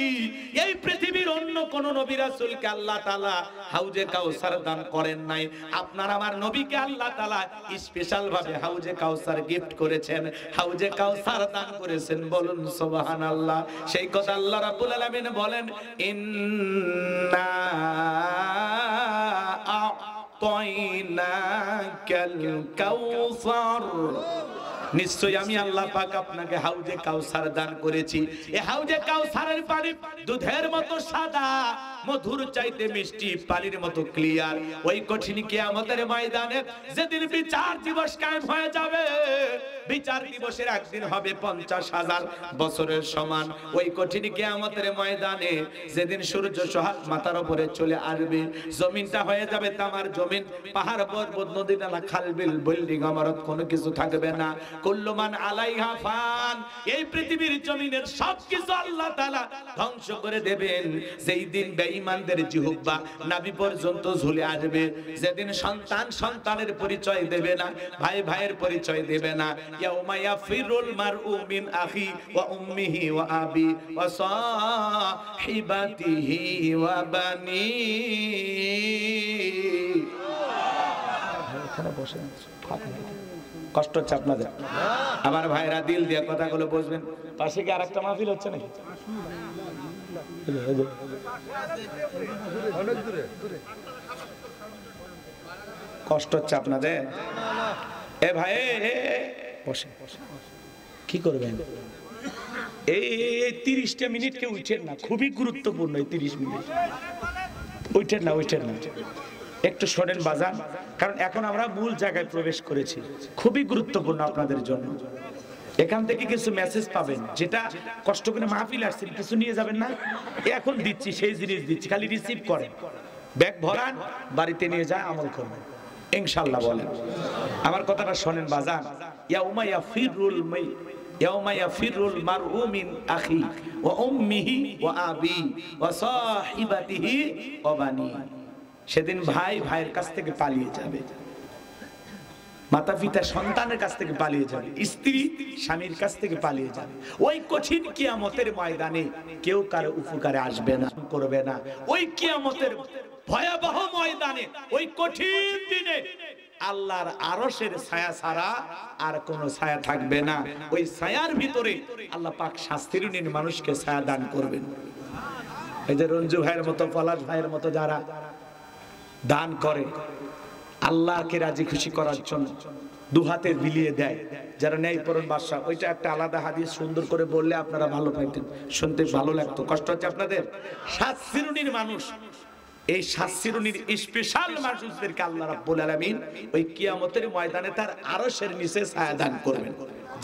এই পৃথিবীর অন্য কোন নবী রাসূলকে আল্লাহ তাআলা হাউজে কাউসার দান করেন নাই। আপনার আমার নবীকে আল্লাহ তাআলা স্পেশাল ভাবে হাউজে কাউসার গিফট করেছেন, হাউজে কাউসার দান করেছেন। বলুন সুবহানাল্লাহ। সেই কথা আল্লাহ রাব্বুল আলামিন বলেন, ইন্না আ'তাইনাকাল কাউসার, নিশ্চয়ই আমি আল্লাহ পাক আপনাকে হাউজে কাউসার দান করেছি। এই হাউজে কাউসারের পানি দুধের মতো সাদা, মধুর চাইতে মিষ্টি, পানির মতো ক্লিয়ার। ওই কঠিন কিয়ামতের ময়দানে যেদিন বিচার দিবস কায়েম হয়ে যাবে, বিচার দিবসের একদিন হবে 50,000 বছরের সমান। ওই কঠিন কিয়ামতের ময়দানে যেদিন সূর্য সোহাগ মাথার উপরে চলে আসবে, জমিনটা হয়ে যাবে তামার জমিন, পাহাড় পর্বত নদী নালা খাল বিল বিল্ডিং ইমারত কোনো কিছু থাকবে না। কুল্লু মান আলাইহা ফান, এই পৃথিবীর জমিনের সবকিছু আল্লাহ তাআলা ধ্বংস করে দেবেন। যেই দিন বেঈমানদের জিহ্বা নাভি পর্যন্ত ঝুলে আসবে, যেদিন সন্তান সন্তানের পরিচয় দেবে না, ভাই ভাইয়ের পরিচয় দেবে না। ইয়াউমা ইয়াফিরুল মারউ মিন আখি ওয়া উম্মিহি ওয়া আবি ওয়া সাহিবাতিহি ওয়া বানি। এখানে বসে কষ্ট হচ্ছে আপনাদের। আমার ভাইরা দিল দিয়ে কথাগুলো বুঝবেন। পাশে কি আরেকটা মাহফিল হচ্ছে নাকি? কষ্ট হচ্ছে আপনাদের? এ ভাই বসে কি করবেন? এই 30টা মিনিট কেউ উঠেন না, খুবই গুরুত্বপূর্ণ এই 30 মিনিট। উঠেন না, উঠেন না, একটু শোনেন বাজান, কারণ এখন আমরা মূল জায়গায় প্রবেশ করেছি। খুবই গুরুত্বপূর্ণ আপনাদের জন্য। এখান থেকে কিছু মেসেজ পাবেন, যেটা কষ্ট করে মাহফিল আসছেন কিছু নিয়ে যাবেন না, এখন দিচ্ছি সেই জিনিস দিচ্ছি, খালি রিসিভ করেন, ব্যাগ ভরান, বাড়িতে নিয়ে যায় আমল করবেন ইনশাআল্লাহ। বলেন আমার কথাটা শোনেন বাজান। ইয়াউমা ইয়াফিরুল মারউ মিন আখি ওয়া উম্মিহি ওয়া আবি ওয়া সাহিবাতিহি ওয়া বানি। সেদিন ভাই ভাইয়ের কাছ থেকে পালিয়ে যাবে, মাতা পিতা সন্তানের কাছ থেকে পালিয়ে যাবে, স্ত্রী স্বামীর কাছ থেকে পালিয়ে যাবে। ওই কঠিন কিয়ামতের ময়দানে কেউ কারো উপকারে আসবে না, করবে না। ওই কিয়ামতের ভয়াবহ ময়দানে, ওই কঠিন দিনে আল্লাহর আরশের ছায়া ছাড়া আর কোনো ছায়া থাকবে না। ওই ছায়ার ভিতরে আল্লাহ পাক শাস্তিহীন মানুষকে ছায়া দান করবেন। এই যে রঞ্জু ভাইয়ের মতো, পলাশ ভাইয়ের মতো যারা দান করে আল্লাহকে রাজি খুশি করার জন্য, দু হাতে বিলিয়ে দেয়, যারা ন্যায় পরণ বাদশা, ওইটা একটা আলাদা হাদিস সুন্দর করে বললে আপনারা ভালো পাইতেন, শুনতে ভালো লাগতো। কষ্ট হচ্ছে আপনাদের? 7 শ্রেণীর মানুষ, এই 7 শ্রেণীর স্পেশাল মানুষদেরকে আল্লাহ রাব্বুল আলামিন ওই কিয়ামতের ময়দানে তার আরশের নিচে ছায়া দান করবেন।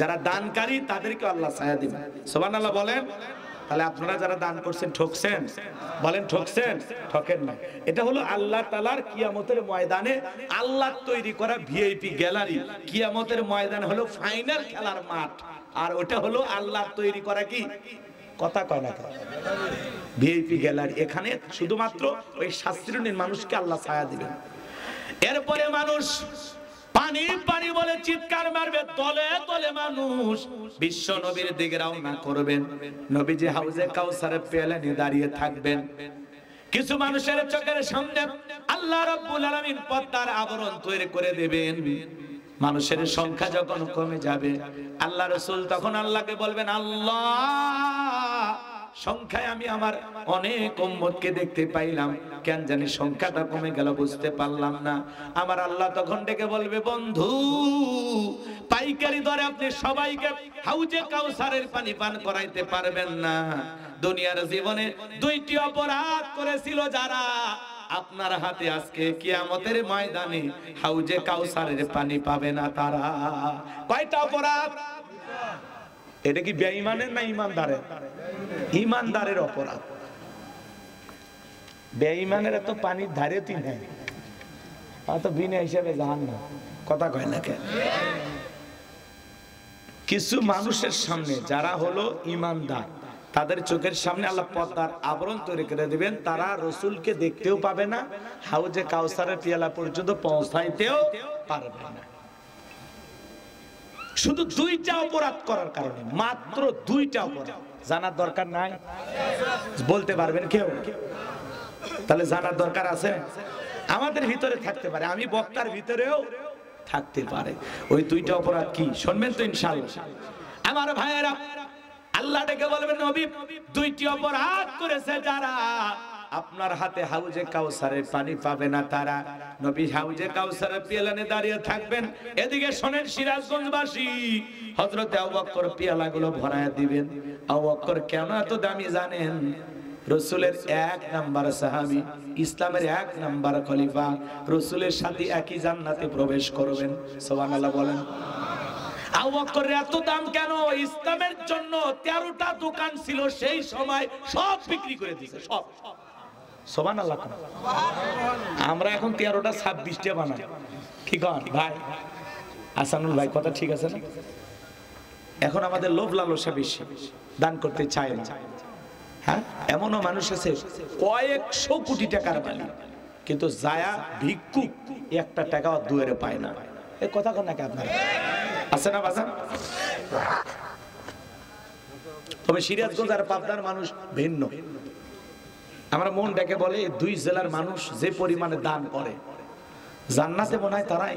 যারা দানকারী তাদেরকে আল্লাহ ছায়া দিবেন। সুবহানাল্লাহ বলেন। তাহলে আপনারা যারা দান করছেন ঠকছেন? বলেন ঠকছেন? ঠকেন না। এটা হলো আল্লাহ তাআলার কিয়ামতের ময়দানে আল্লাহ তৈরি করা ভিআইপি গ্যালারি। কিয়ামতের ময়দান হলো ফাইনাল খেলার মাঠ, আর ওটা হলো আল্লাহ তৈরি করা কি কথা কয় না ভিআইপি গ্যালারি। এখানে শুধুমাত্র ওই 7 শ্রেণীর মানুষকে আল্লাহ ছায়া দিবেন। এরপরে মানুষ পানি পানি বলে চিৎকার মারবে, তলে তলে মানুষ বিশ্ব নবীর দিকে রওনা করবেন। নবীজি হাউজে কাউসারের পেয়ালা নিয়ে দাঁড়িয়ে থাকবেন। কিছু মানুষের চোখের সামনে আল্লাহ রাব্বুল আলামিন পর্দার আবরণ তৈরি করে দেবেন। মানুষের সংখ্যা যখন কমে যাবে, আল্লাহ রাসূল তখন আল্লাহকে বলবেন, আল্লাহ সংখ্যায় আমি আমার অনেক উম্মতকে দেখতে পাইলাম, কেন জানি সংখ্যাটা কমে গেল বুঝতে পারলাম না। আমার আল্লাহ তখন ডেকে বলবে, বন্ধু পাইকারি দরে আপনি সবাইকে হাউজে কাউসারের পানি পান করাইতে পারবেন না। দুনিয়ার জীবনে দুইটি অপরাধ করেছিল যারা, আপনার হাতে আজকে কিয়ামতের ময়দানে হাউজে কাউসারের পানি পাবে না তারা। কয়টা অপরাধ? এটা কি বেঈমানের না ইমানদারের? ইমানদারের অপরাধ। বেঈমানের তো পানির ধারেই নেই, তো বিনা হিসাবে জাহান্নাম। কথা কয় না কেন? কিছু মানুষের সামনে যারা হলো ইমানদার, তাদের চোখের সামনে আল্লাহ পর্দার আবরণ তৈরি করে দিবেন, তারা রসুলকে দেখতেও পাবে না, হাউজে কাউসারের পিয়ালা পর্যন্ত পৌঁছাইতেও পারবে না। শুধু দুইটা অপরাধ করার কারণে, মাত্র দুইটা অপরাধ। জানার দরকার নাই? বলতে পারবেন কেউ? তাহলে জানার দরকার আছে? আমাদের ভিতরে থাকতে পারে, আমি বক্তার ভিতরেও থাকতে পারে। ওই দুইটা অপরাধ কি শুনবেন তো ইনশাআল্লাহ। আমার ভাইয়েরা, আল্লাহ ডেকে বলবেন, নবী দুইটি অপরাধ করেছে যারা, আপনার হাতে হাউজে কাউসারের পানি পাবে না তারা। নবী হাউজে কাউসারের পিয়ালানে দাঁড়িয়ে থাকবেন। এদিকে শোনেন সিরাজগঞ্জবাসী, হযরতে আবু বকর পিয়ালাগুলো ভরায়া দিবেন। আবু বকর কেন এত দামি জানেন? রাসূলের ১ নাম্বার সাহাবী, ইসলামের ১ নাম্বার খলিফা, রাসূলের সাথে একই জান্নাতে প্রবেশ করবেন। সুবহানাল্লাহ বলেন। আবু বকরের এত দাম কেন? ইসলামের জন্য 13টা দোকান ছিল সেই সময়, সব বিক্রি করে দিয়েছে, সব। সুবহানাল্লাহ। আমরা এখন 13টা 26টা বানাই। কি কন ভাই? আসানুল ভাই কথা ঠিক আছে না? এখন আমাদের লোভ লালসা বেশি, দান করতে চায় না। হ্যাঁ, এমনও মানুষ আছে কয়েকশো কোটি টাকার মালিক, কিন্তু যায়া ভিক্ষুক 1টা টাকাও দুয়ারে পায় না। এই কথা কন নাকি আপনারা? আছে না বাজার? তবে সিরাজগঞ্জ আর পাবনার মানুষ ভিন্ন। আমরা মন ডেকে বলে, দুই জেলার মানুষ যে পরিমাণে দান করে, জান্নাতে মনে হয় তারাই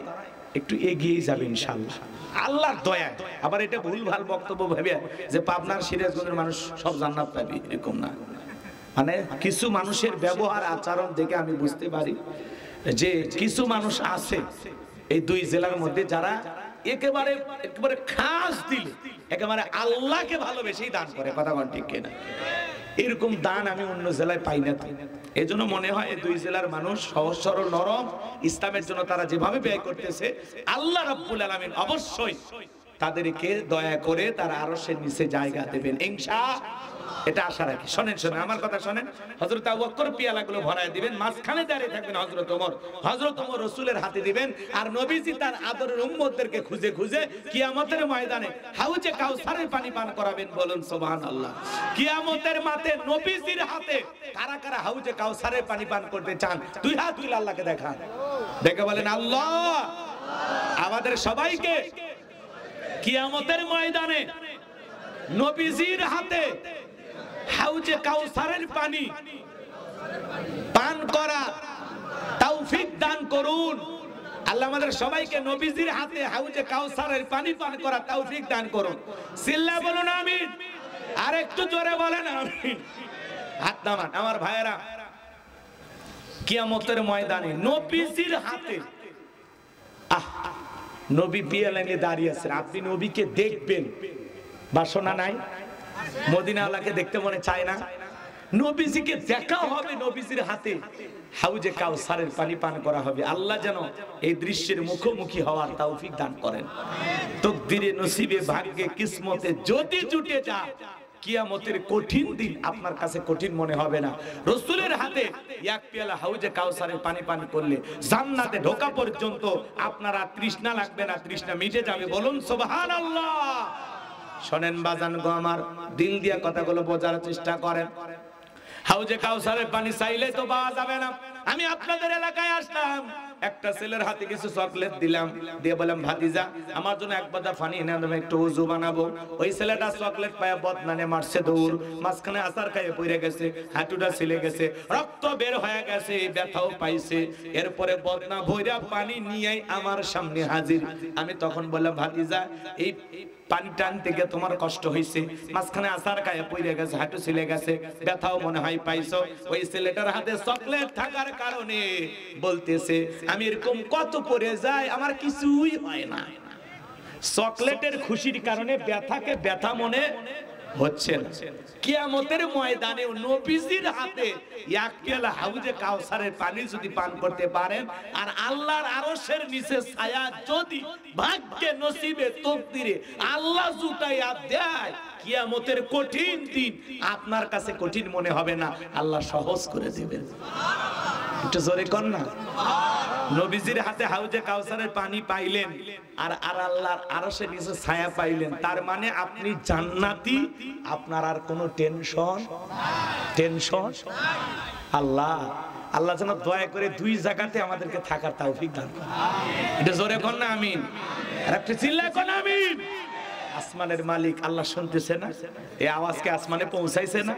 একটু এগিয়ে যাবে ইনশাআল্লাহ, আল্লাহর দয়া। আবার এটা ভুল ভাল বক্তব্য ভেবে যে পাবনার সিরাজগঞ্জের মানুষ সব জান্নাত পাবে, এরকম না। মানে কিছু মানুষের ব্যবহার আচরণ দেখে আমি বুঝতে পারি যে কিছু মানুষ আছে এই দুই জেলার মধ্যে যারা একেবারে একেবারে খাস দিল, একেবারে আল্লাহকে ভালোবেসেই দান করে। কথা বল ঠিক কিনা? এরকম দান আমি অন্য জেলায় পাই না। এই জন্য মনে হয় এই দুই জেলার মানুষ সহজ সরল নরম, ইসলামের জন্য তারা যেভাবে ব্যয় করতেছে, আল্লাহ রাব্বুল আলামিন অবশ্যই তাদেরকে দয়া করে তারা আরশের নিচে জায়গা দেবেন ইনশাআল্লাহ। এটা আশা রাখি। শোনেন শোনেন আমার কথা শোনেন। হযরত আবু বকর পিয়ালাগুলো ভরায় দিবেন, মাঝখানে দাঁড়িয়ে থাকবেন হযরত ওমর। হযরত ওমর রাসূলের হাতে দিবেন, আর নবীজি তার আদরের উম্মতদেরকে খুঁজে খুঁজে কিয়ামতের ময়দানে হাউজে কাউসারের পানি পান করাবেন। বলুন সুবহানাল্লাহ। কিয়ামতের মাঠে নবীজির হাতে কারা কারা হাউজে কাউসারের পানি পান করতে চান? দুই হাত তুলে আল্লাহকে দেখান, দেখে বলেন, আল্লাহ আমাদের সবাইকে কিয়ামতের ময়দানে নবীজির হাতে হাউজে কাউসারের পানি পান করা তৌফিক দান করুন। আল্লাহ আমাদের সবাইকে নবীজির হাতে হাউজে কাউসারের পানি পান করা তৌফিক দান করুন। সিল্লা বলুন আমিন। আর একটু জোরে বলেন আমিন। হাত নামান। আমার ভাইয়েরা, কিয়ামতের ময়দানে নবীজির হাতে, নবী পিয়ালানে দাঁড়িয়ে আছেন, আপনি নবীকে দেখবেন, বাসনা নাই? মদিনাওয়ালাকে দেখতে মনে চায় না? নবীজিকে দেখা হবে, নবীজির হাতে হাউজে কাউসারের পানি পান করা হবে। আল্লাহ যেন এই দৃশ্যের মুখোমুখি হওয়ার তৌফিক দান করেন। তকদিরে, নসিবে, ভাগ্যে, কিসমতে যদি জুটে যায়, কিয়ামতের কঠিন দিন আপনার কাছে কঠিন মনে হবে না। রাসূলের হাতে এক পেয়ালা হাউজে কাউসারের পানি পান করলে জান্নাতে ঢোকা পর্যন্ত আপনার আর তৃষ্ণা লাগবে না, তৃষ্ণা মিটে যাবে। বলুন সুবহানাল্লাহ। শোনেন বাজান গো আমার, দিল দিয়া কথাগুলো বোঝার চেষ্টা করেন। হাউজে কাউসারের পানি চাইলে তো পাওয়া যাবে না, আমি আপনাদের এলাকায় আসলাম, একটা ছেলের হাতে কিছু চকলেট দিলাম, দিয়ে বললাম ভাতিজা আমার জন্য এক বাদা পানি এনে দেবে, একটু ওযু বানাবো। ওই ছেলেটা চকলেট পায়া বদনানে মারছে দৌড়, মাঝখানে আছাড় খাইয়ে পড়ে গেছে, হাঁটুটা ছিলে গেছে, রক্ত বের হয়ে গেছে, ব্যথাও পাইছে। এরপরে বদনা ভইরা পানি নিয়ে আমার সামনে হাজির। আমি তখন বললাম ভাতিজা এই পানি টানতে গিয়ে তোমার কষ্ট হয়েছে, মাঝখানে আছাড় খাইয়ে পড়ে গেছে, হাঁটু ছিলে গেছে, ব্যথাও মনে হয় পাইছো। ওই ছেলেটার হাতে চকলেট থাকার কারণে বলতেছে আমি এরকম কত পড়ে যাই, আমার কিছুই হয় না। চকলেটের খুশির কারণে ব্যথাকে ব্যথা মনে হচ্ছে না। কিয়ামতের ময়দানে নবীজির হাতে এক পেয়ালা হাউজে কাউসারের পানি যদি পান করতে পারেন, আর আল্লাহর আরশের নিচে ছায়া যদি ভাগ্যে নসিবে তকদিরে আল্লাহ জুটাইয়া দেয়, কিয়ামতের কঠিন দিন আপনার কাছে কঠিন মনে হবে না, আল্লাহ সহজ করে দিবেন। একটু জোরে কর না। নবীজির হাতে হাউজে কাউসারের পানি পাইলেন আর আল্লাহর আরশের নিচে ছায়া পাইলেন, তার মানে আপনি জান্নাতি, আপনার আর কোনো টেনশন আল্লাহ যেন দয়া করে দুই জায়গাতে আমাদেরকে থাকার তৌফিক দান করেন। এটা জোরে কর না আমিন, আর একটু চিল্লায় কর না আমিন। আসমানের মালিক আল্লাহ শুনতেছে না? এই আওয়াজকে আসমানে পৌঁছাইছে না?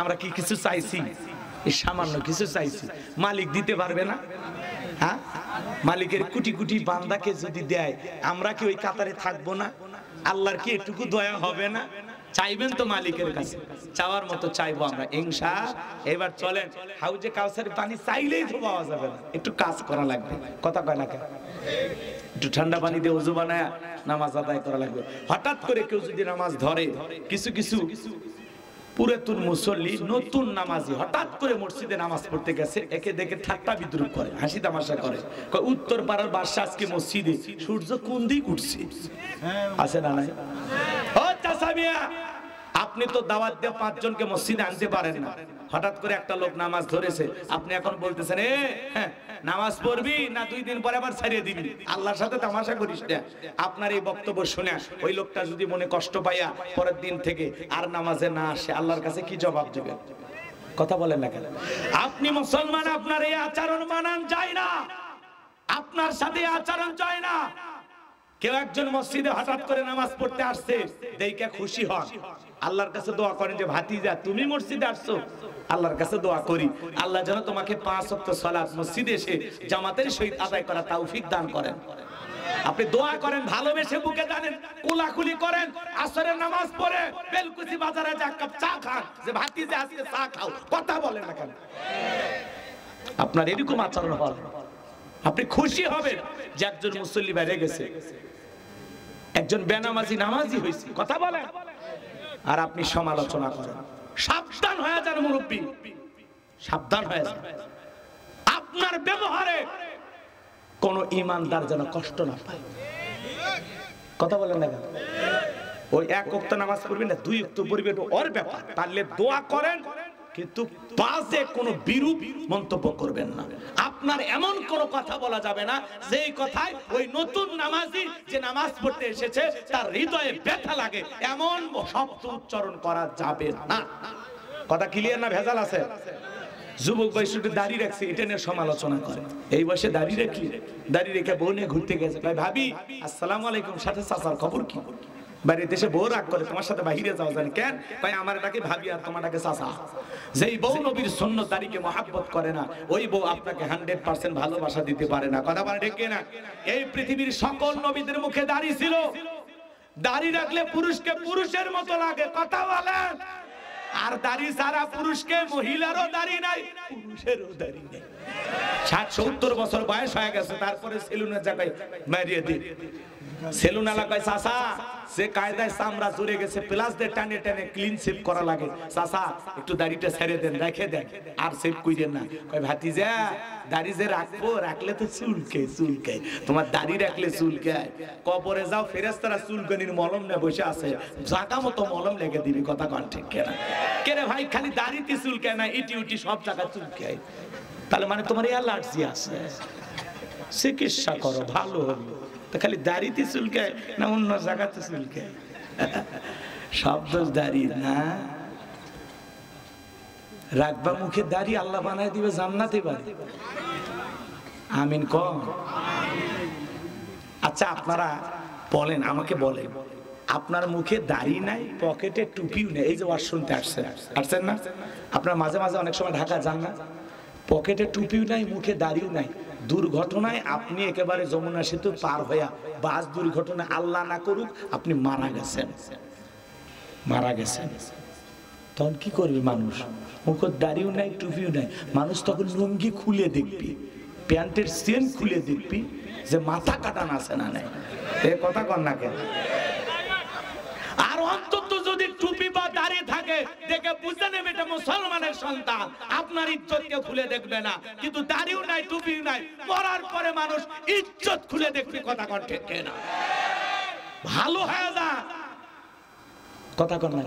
আমরা কি কিছু চাইছি? এই সামান্য কিছু চাইছি, মালিক দিতে পারবে না? হ্যাঁ, মালিকের কোটি কোটি বান্দাকে যদি দেয়, আমরা কি ওই কাতারে থাকবো না? আল্লাহর কি এটুকু দয়া হবে না? চাইবেন তো মালিকের কাছে, চাওয়ার মতো চাইবো আমরা ইনশাআল্লাহ। এবার চলেন, হাউজে কাউসারের পানি চাইলেই তো পাওয়া যাবে না, একটু কাজ করা লাগবে। কথা কয় না কেন? একটু ঠান্ডা পানি দিয়ে ওযু বানায় নামাজ আদায় করা লাগবে। হঠাৎ করে কেউ যদি নামাজ ধরে, কিছু কিছু পুরাতন মুসল্লি নতুন নামাজি হঠাৎ করে মসজিদে নামাজ পড়তে গেছে, একে দেখে ঠাট্টা বিদ্রুপ করে, হাসি তামাশা করে, উত্তর পাড়ার বাদশা আজকে মসজিদে সূর্য কোন দিক উঠছে, আছে না নাই? ও চাচা মিয়া, আপনি তো দাওয়াত দিয়ে 5 জনকে মসজিদে আনতে পারেন না, হঠাৎ করে একটা লোক নামাজ ধরেছে, আপনি এখন বলতেছেন নামাজ পড়বি না 2 দিন পরে আবার ছাড়িয়ে দিবি, আল্লাহর সাথে তামাশা করিস না। আপনার এই বক্তব্য শুনে ওই লোকটা যদি মনে কষ্ট পাইয়া পরের দিন থেকে আর নামাজে না আসে, আল্লাহর কাছে কি জবাব দেবেন? কথা বলেন না কেন? আপনি মুসলমান, আপনার এই আচরণ মানান যায় না, আপনার সাথে আচরণ যায় না। কেউ একজন মসজিদে হঠাৎ করে নামাজ পড়তে আসছে, দেখে খুশি হন, আল্লাহর কাছে দোয়া করেন যে ভাতিজা তুমি মসজিদে আসছো, আল্লাহর কাছে দোয়া করি আল্লাহ যেন তোমাকে 5 ওয়াক্ত সালাত মসজিদে এসে জামাতের সহিত আদায় করা তৌফিক দান করেন। আপনি দোয়া করেন, ভালোবেসে বুকে টানেন, কোলাকুলি করেন, আসরের নামাজ পড়ে বেলকুচি বাজারে যা কাপ চা খান, যে ভাতিজা আজকে চা খাও, কথা বলেন না কেন? আপনার এরকম আচরণ হল, আপনি খুশি হবেন যে একজন মুসল্লি বাইরে গেছে, একজন বেনামাজি নামাজি হয়েছে, কথা বলেন, আর আপনি সমালোচনা করেন। সাবধান হয়ে যান মুরব্বী, সাবধান হয়ে যান, আপনার ব্যবহারে কোন ইমানদার যেন কষ্ট না পায়। কথা বলেন না কেন? ওই 1 ওয়াক্ত নামাজ পড়বেন না 2 ওয়াক্ত পড়বেন, ওর ব্যাপার, পারলে দোয়া করেন, কিন্তু বাজে কোনো বিরূপ মন্তব্য করবেন না। আপনার এমন কোনো কথা বলা যাবে না যেই কথায় ওই নতুন নামাজি যে নামাজ পড়তে এসেছে তার হৃদয়ে ব্যথা লাগে, এমন শব্দ উচ্চারণ করা যাবে না। কথা ক্লিয়ার না? ভেজাল আছে? যুবক বয়সে দাঁড়িয়ে রাখছে, এটা নিয়ে সমালোচনা করে, এই বয়সে দাঁড়িয়ে রেখে বউ নিয়ে ঘুরতে গেছে, ভাই ভাবি আসসালামু আলাইকুম, সাথে চাচার খবর কি? বাড়িতে এসে বউ রাগ করে, তোমার সাথে বাহিরে যাওয়া যায় কেন? ভাই আমার এটাকে ভাবি আর তোমারটাকে চাচা। যেই বউ নবীর সুন্নত দাড়িকে মহাব্বত করে না, ওই বউ আপনাকে 100% ভালোবাসা দিতে পারে না। কথা বলে ঠিক না? এই পৃথিবীর সকল নবীদের মুখে দাড়ি ছিল, দাড়ি রাখলে পুরুষকে পুরুষের মতো লাগে, কথা বলেন। আর দাড়ি ছাড়া পুরুষকে, মহিলারও দাড়ি নাই, পুরুষেরও দাড়ি নেই। 60-70 বছর বয়স হয়ে গেছে, তারপরে সেলুনের জায়গায় মারিয়ে দিই। সেলুন এলাকায় চাচা সে কায়দায় চামড়া জুড়ে গেছে, প্লাস দিয়ে টানে টানে ক্লিন শেভ করা লাগে, চাচা একটু দাড়িটা ছেড়ে দেন, রেখে দেন, আর শেভ কইরেন না। কয় ভাতিজা দাড়ি যে রাখবো, রাখলে তো চুলকে, তোমার দাড়ি রাখলে চুলকায়, কবরে যাও ফেরেশতারা চুলকানির মলম নিয়ে বসে আছে, জায়গা মতো মলম লেগে দিবি। কথা কন ঠিক কেনা? কেরে ভাই খালি দাড়িতে চুলকায় না, ইটি উটি সব জায়গায় চুলকায়, তাহলে মানে তোমার অ্যালার্জি আছে, চিকিৎসা করো ভালো হবে। খালি দাড়িতে চুলকায় না অন্য জায়গাতে চুলকায়? সব দোষ দাড়ি না। রাখবা মুখে দাড়ি, আল্লাহ বানায় দিবে জান্নাতে বাড়ি। আমিন কম। আচ্ছা আপনারা বলেন, আমাকে বলেন, আপনার মুখে দাড়ি নাই, পকেটে টুপিও নেই, এই যে ওয়াজ শুনতে আসছেন না আপনার, মাঝে মাঝে অনেক সময় ঢাকা যান না, পকেটে টুপিও নাই, মুখে দাড়িও নাই, দুর্ঘটনায় আপনি একেবারে যমুনা সেতু পার হইয়া বাস দুর্ঘটনায় আল্লাহ না করুক আপনি মারা গেছেন, তখন কি করবে মানুষ? মুখের দাড়িও নাই, টুপিও নাই, মানুষ তখন লুঙ্গি খুলে দেখবি, প্যান্টের চেন খুলে দেখবি যে মাথা কাটান আছে না নাই। এ কথা কর না কেন? আর অন্তত যদি টুপি বা দাড়ি থাকে দেখে বুঝে নেবে এটা মুসলমানের সন্তান, আপনার ইজ্জতকে খুলে দেখবে না। কিন্তু দাড়িও নাই, টুপিও নাই, মরার পরে মানুষ ইজ্জত খুলে দেখবে। কথা কর ঠিক না? ভালো হয়ে যা। কথা কর না?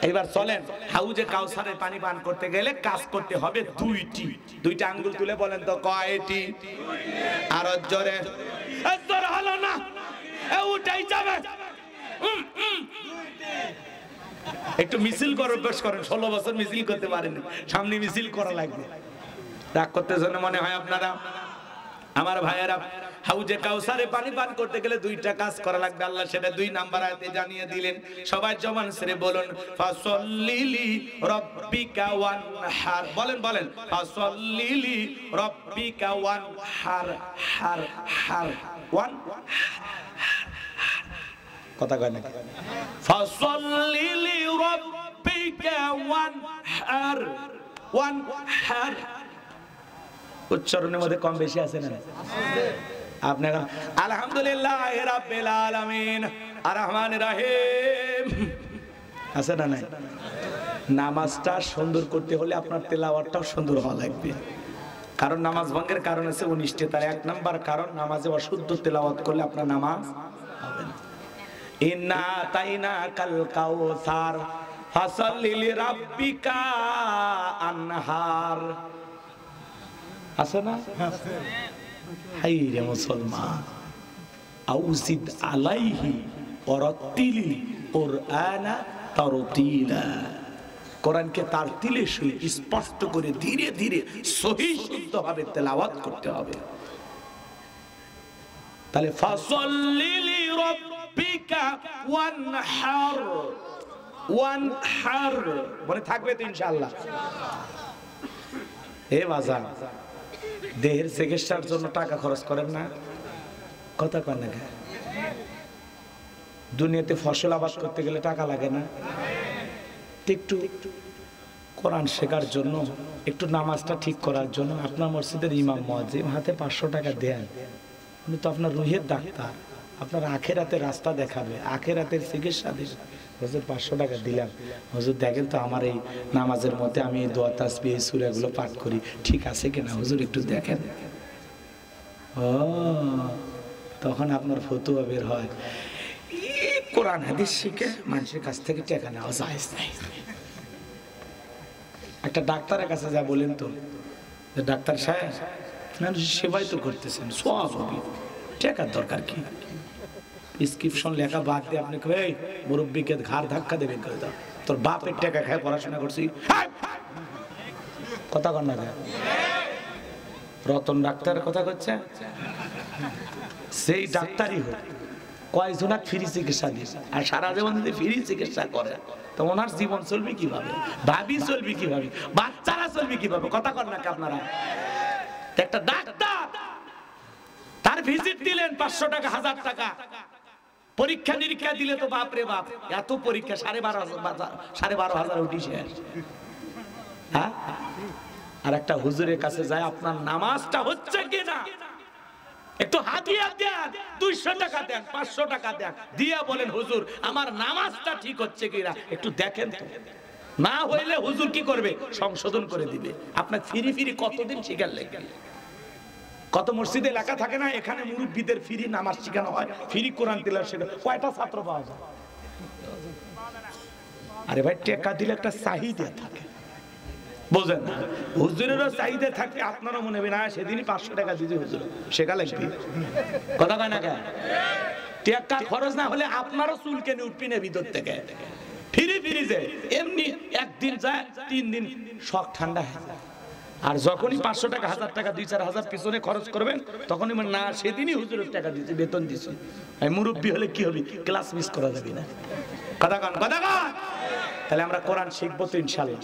এইবার চলেন, হাউজে কাউসারের পানি পান করতে গেলে কাজ করতে হবে দুইটা আঙ্গুল তুলে বলেন তো কয়টি? আর জোরে হলো না, উঠাই যাবে। একটু মিছিল করে অভ্যাস করেন, 16 বছর মিছিল করতে পারেন, সামনে মিছিল করা লাগবে। রাগ করতেছেন মনে হয় আপনারা? আমার ভাইয়েরা, হাউজে কাউসারে পানি পান করতে গেলে দুইটা কাজ করা লাগবে, আল্লাহ সেটা 2 নাম্বার আয়াতে জানিয়ে দিলেন। সবাই জবান ছেড়ে বলুন, ফাসল্লিলি রাব্বিকা ওয়ানহার। বলেন ফাসল্লিলি রাব্বিকা ওয়ানহার। কথা কয় না? ফাসল্লিলি রাব্বিকা ওয়ানহার। উচ্চারণের মধ্যে কম বেশি আছে না? আপনারা আলহামদুলিল্লাহ রাব্বিল আলামিন আর রহমানির রহিম আছে না নাই? নামাজটা সুন্দর করতে হলে আপনার তেলাওয়াতটাও সুন্দর হওয়া লাগবে। কারণ নামাজ ভঙ্গের কারণ আছে 19টা, তার 1 নাম্বার কারণ নামাজে অশুদ্ধ তেলাওয়াত করলে আপনার নামাজ হবে না। ইন্না তাইনা কাল কাউসার ফাসাল্লি লিরাব্বিকা আনহার। আছে না? হাই রে মুসলমান, আউজিদ আলাইহি ওয়ারাতিলি কুরআনা তারতিলা। কোরআনকে তারতিলে স্পষ্ট করে ধীরে ধীরে সহিহ শুদ্ধভাবে তেলাওয়াত করতে হবে। তাহলে ফাসাল্লি লিরাব্বিকা ওয়ানহার মনে থাকবে তো ইনশাআল্লাহ। হে বাজার, দেহের চিকিৎসার জন্য টাকা খরচ করেন না? কথা কন না? দুনিয়াতে ফসল আবাদ করতে গেলে টাকা লাগে না? একটু কোরআন শেখার জন্য, একটু নামাজটা ঠিক করার জন্য আপনার মসজিদের ইমাম মুয়াজ্জিন হাতে 500 টাকা দেন, উনি তো আপনার রুহের ডাক্তার, আপনার আখেরাতের রাস্তা দেখাবে, আখেরাতের চিকিৎসা দেবে। হুজুর 500 টাকা দিলাম, হুজুর দেখেন তো আমার এই নামাজের মধ্যে আমি এই দোয়া তাসবিহ এই সূরাগুলো পাঠ করি, ঠিক আছে কিনা হুজুর একটু দেখেন। ও তখন আপনার ফতোয়া বের হয়, কোরআন হাদিস শিখে মানুষের কাছ থেকে টাকা নেওয়া জায়েজ নাই। একটা ডাক্তারের কাছে যা বলেন তো, ডাক্তার সাহেব মানুষের সেবাই তো করতেছেন, সওয়াব হবে, টাকার দরকার কি? প্রেসক্রিপশন লেখা বাদ দিয়ে আপনি কই মুরব্বিকে ঘাড় ধাক্কা দেবেন করে দাও, তোর বাপের টাকা খায় পড়াশোনা করছি। কথা কন না? রতন ডাক্তারের কথা করছে, সেই ডাক্তারই হোক কয়জনা ফ্রি চিকিৎসা দিচ্ছে, আর সারা জীবন যদি ফ্রি চিকিৎসা করে তো ওনার জীবন চলবে কিভাবে, ভাবি চলবে কিভাবে, বাচ্চারা চলবে কিভাবে? কথা কন না আপনারা? একটা ডাক্তার তার ভিজিট দিলেন 500 টাকা 1000 টাকা, পরীক্ষা নিরীক্ষা দিলে তো বাপরে বাপ, এত পরীক্ষা 12,500 উঠিছে। হ্যাঁ, আর একটা হুজুরের কাছে যায় আপনার নামাজটা হচ্ছে কিনা একটু হাতিয়া দেন, 200 টাকা দেন, 500 টাকা দেন, দিয়া বলেন হুজুর আমার নামাজটা ঠিক হচ্ছে কিনা একটু দেখেন তো। না হইলে হুজুর কি করবে? সংশোধন করে দিবে। আপনার ফিরি কতদিন শিখার লেগে? কত মসজিদে লেখা থাকে না, এখানে মুরব্বীদের ফ্রি নামাজ শেখানো হয়, ফ্রি কোরআন তিলাওয়াত শেখানো, কয়টা ছাত্র পাওয়া যায়? আরে ভাই টাকা দিলে একটা চাহিদা থাকে, বুঝেন না? হুজুরেরও চাহিদা থাকে, আপনারও মনে হবে না সেদিনই 500 টাকা দিতে হুজুর শেখা লাগবে। কথা কয় না? টাকা খরচ না হলে আপনারও চুল কেনে উঠবি না ভিতর থেকে। ফ্রিজে এমনি একদিন যায় 3 দিন শখ ঠান্ডা হয়। আর যখনই 500 টাকা 1000 টাকা 2-4 হাজার পিছনে খরচ করবেন তখনই না সেদিনই হুজুরের টাকা দিতে বেতন দিছি। আমি মুরব্বী হলে কি হবে, ক্লাস মিস করা যাবে না। কথা কন। তাহলে আমরা কোরআন শিখবো তো ইনশাআল্লাহ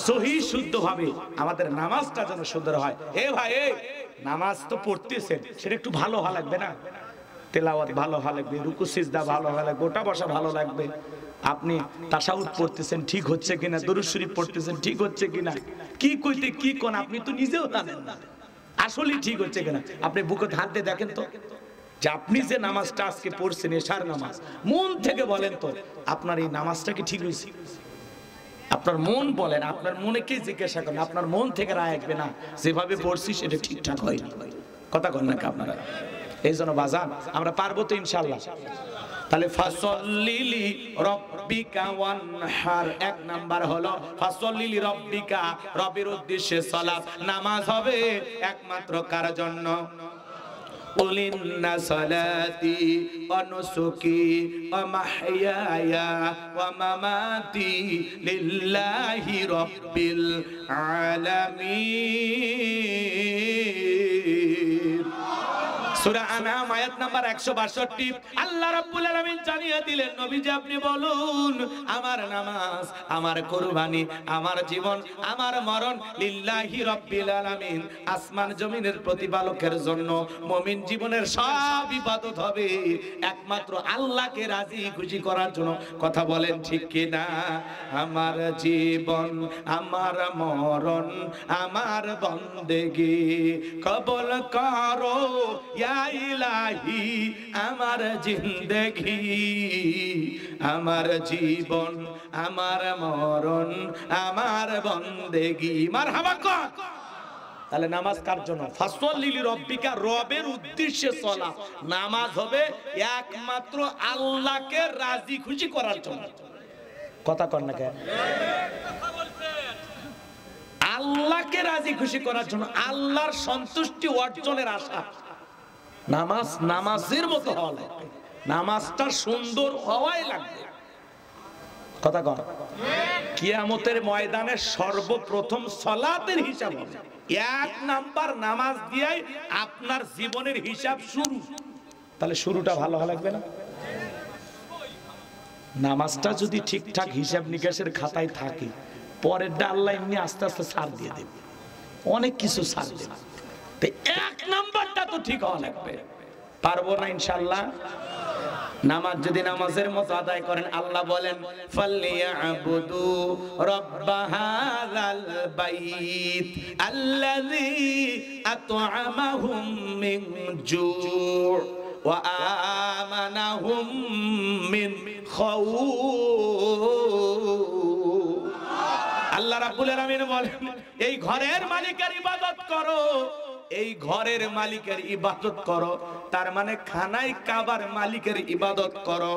সহি শুদ্ধভাবে, আমাদের নামাজটা যেন সুন্দর হয়। এ ভাই এই নামাজ তো পড়তেছেন, সেটা একটু ভালো হওয়া লাগবে না? তেলাওয়াত ভালো হওয়া লাগবে, রুকু সিজদা ভালো হওয়া লাগবে, ওটা বসা ভালো লাগবে। আপনি তাশাহুদ পড়তেছেন ঠিক হচ্ছে কিনা, দরুদ শরীফ পড়তেছেন ঠিক হচ্ছে কিনা, কি কইতে কি কোন আপনি তো নিজেও জানেন না আসলে ঠিক হচ্ছে কিনা। আপনি বুকে হাত দিয়ে দেখেন তো যে আপনি যে নামাজটা আজকে পড়ছেন এশার নামাজ, মন থেকে বলেন তো আপনার এই নামাজটা কি ঠিক হয়েছে? আপনার মন বলেন, আপনার মনে কে জিজ্ঞাসা করেন, আপনার মন থেকে রায় আসবে না যেভাবে পড়ছি সেটা ঠিকঠাক হয়নি। কথা কন না আপনারা? এই জন্য বাজান আমরা পারবো তো ইনশাআল্লাহ। তাহলে ফাসল্লিলি রব্বিকা ওয়ানহার, এক নাম্বার হলো ফাসল্লিলি রব্বিকা, রবের উদ্দেশ্যে সালাত নামাজ হবে একমাত্র কার জন্য? قل إن صلاتي ونسكي ومحياي ومماتي لله رب العالمين। সূরা আনআম আয়াত নাম্বার 162। আল্লাহ রাব্বুল আলামিন জানিয়ে দিলেন, নবীজি আপনি বলুন আমার নামাজ, আমার কুরবানি, আমার জীবন, আমার মরণ লিল্লাহি রাব্বিল আলামিন, আসমান জমিনের প্রতিপালকের জন্য। মুমিন জীবনের সব ইবাদত হবে একমাত্র আল্লাহকে রাজি খুশি করার জন্য। কথা বলেন ঠিক কি না? আমার জীবন, আমার মরণ, আমার বন্দেগী কবুল করো ইয়া ইলাহি, আমার জিন্দেগি, আমার জীবন, আমার মরণ, আমার বন্দেগি। মারহাবা কর। তাহলে নামাজ কার জন্য? ফাসল্লিলি রব্বিকা, রবের উদ্দেশ্যে সালাত নামাজ হবে একমাত্র আল্লাহকে রাজি খুশি করার জন্য। কথা কর না কেন? আল্লাহকে রাজি খুশি করার জন্য, আল্লাহর সন্তুষ্টি অর্জনের আশা। নামাজ নামাজের মতো হওয়া লাগবে, নামাজটা সুন্দর হওয়াই লাগবে। কথা কর। কিয়ামতের ময়দানে সর্বপ্রথম সালাতের হিসাব হবে, 1 নাম্বার নামাজ দিয়েই আপনার জীবনের হিসাব শুরু। তাহলে শুরুটা ভালো হওয়া লাগবে না? নামাজটা যদি ঠিকঠাক হিসাব নিকাশের খাতায় থাকে, পরেরটা আল্লাহ এমনি আস্তে আস্তে ছাড় দিয়ে দেবে, অনেক কিছু ছাড় দেবে। 1 নাম্বারটা তো ঠিক হওয়া লাগবে। পারবো না ইনশাআল্লাহ? নামাজ যদি নামাজের মতো আদায় করেন, আল্লাহ বলেন ফালিয়াবুদু রাব্বা হাযাল বাইত আল্লাযী আত'আমাহুম মিন জু' ওয়া আমানাহুম মিন খাউফ। আল্লাহ রাব্বুল আলামিন বলেন এই ঘরের মালিকের ইবাদত করো, এই ঘরের মালিকের ইবাদত করো, তার মানে খানাই কাবার মালিকের ইবাদত করো।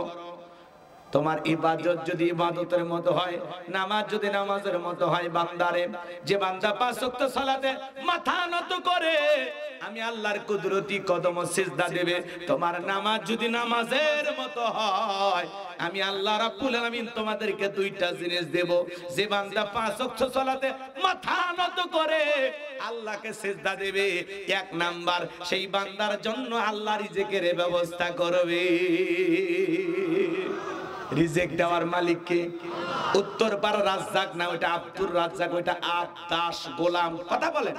তোমার ইবাদত যদি ইবাদতের মতো হয়, নামাজ যদি নামাজের মতো হয়, বান্দারে যে বান্দা 5 ওয়াক্ত সালাতে মাথা নত করে আমি আল্লাহর কুদরতি কদম সিজদা দেবে, তোমার নামাজ যদি নামাজের মতো হয় আমি আল্লাহ রাব্বুল আলামিন তোমাদেরকে 2টা জিনিস দেব। যে বান্দা 5 ওয়াক্ত সালাতে মাথা নত করে আল্লাহকে সিজদা দেবে, 1 নাম্বার সেই বান্দার জন্য আল্লাহ রিজিকের ব্যবস্থা করবে। রিজিক দেওয়ার মালিক কে? উত্তর পাড়া রাজ্জাক না, ওটা আব্দুর রাজ্জাক, ওটা আবদাস গোলাম। কথা বলেন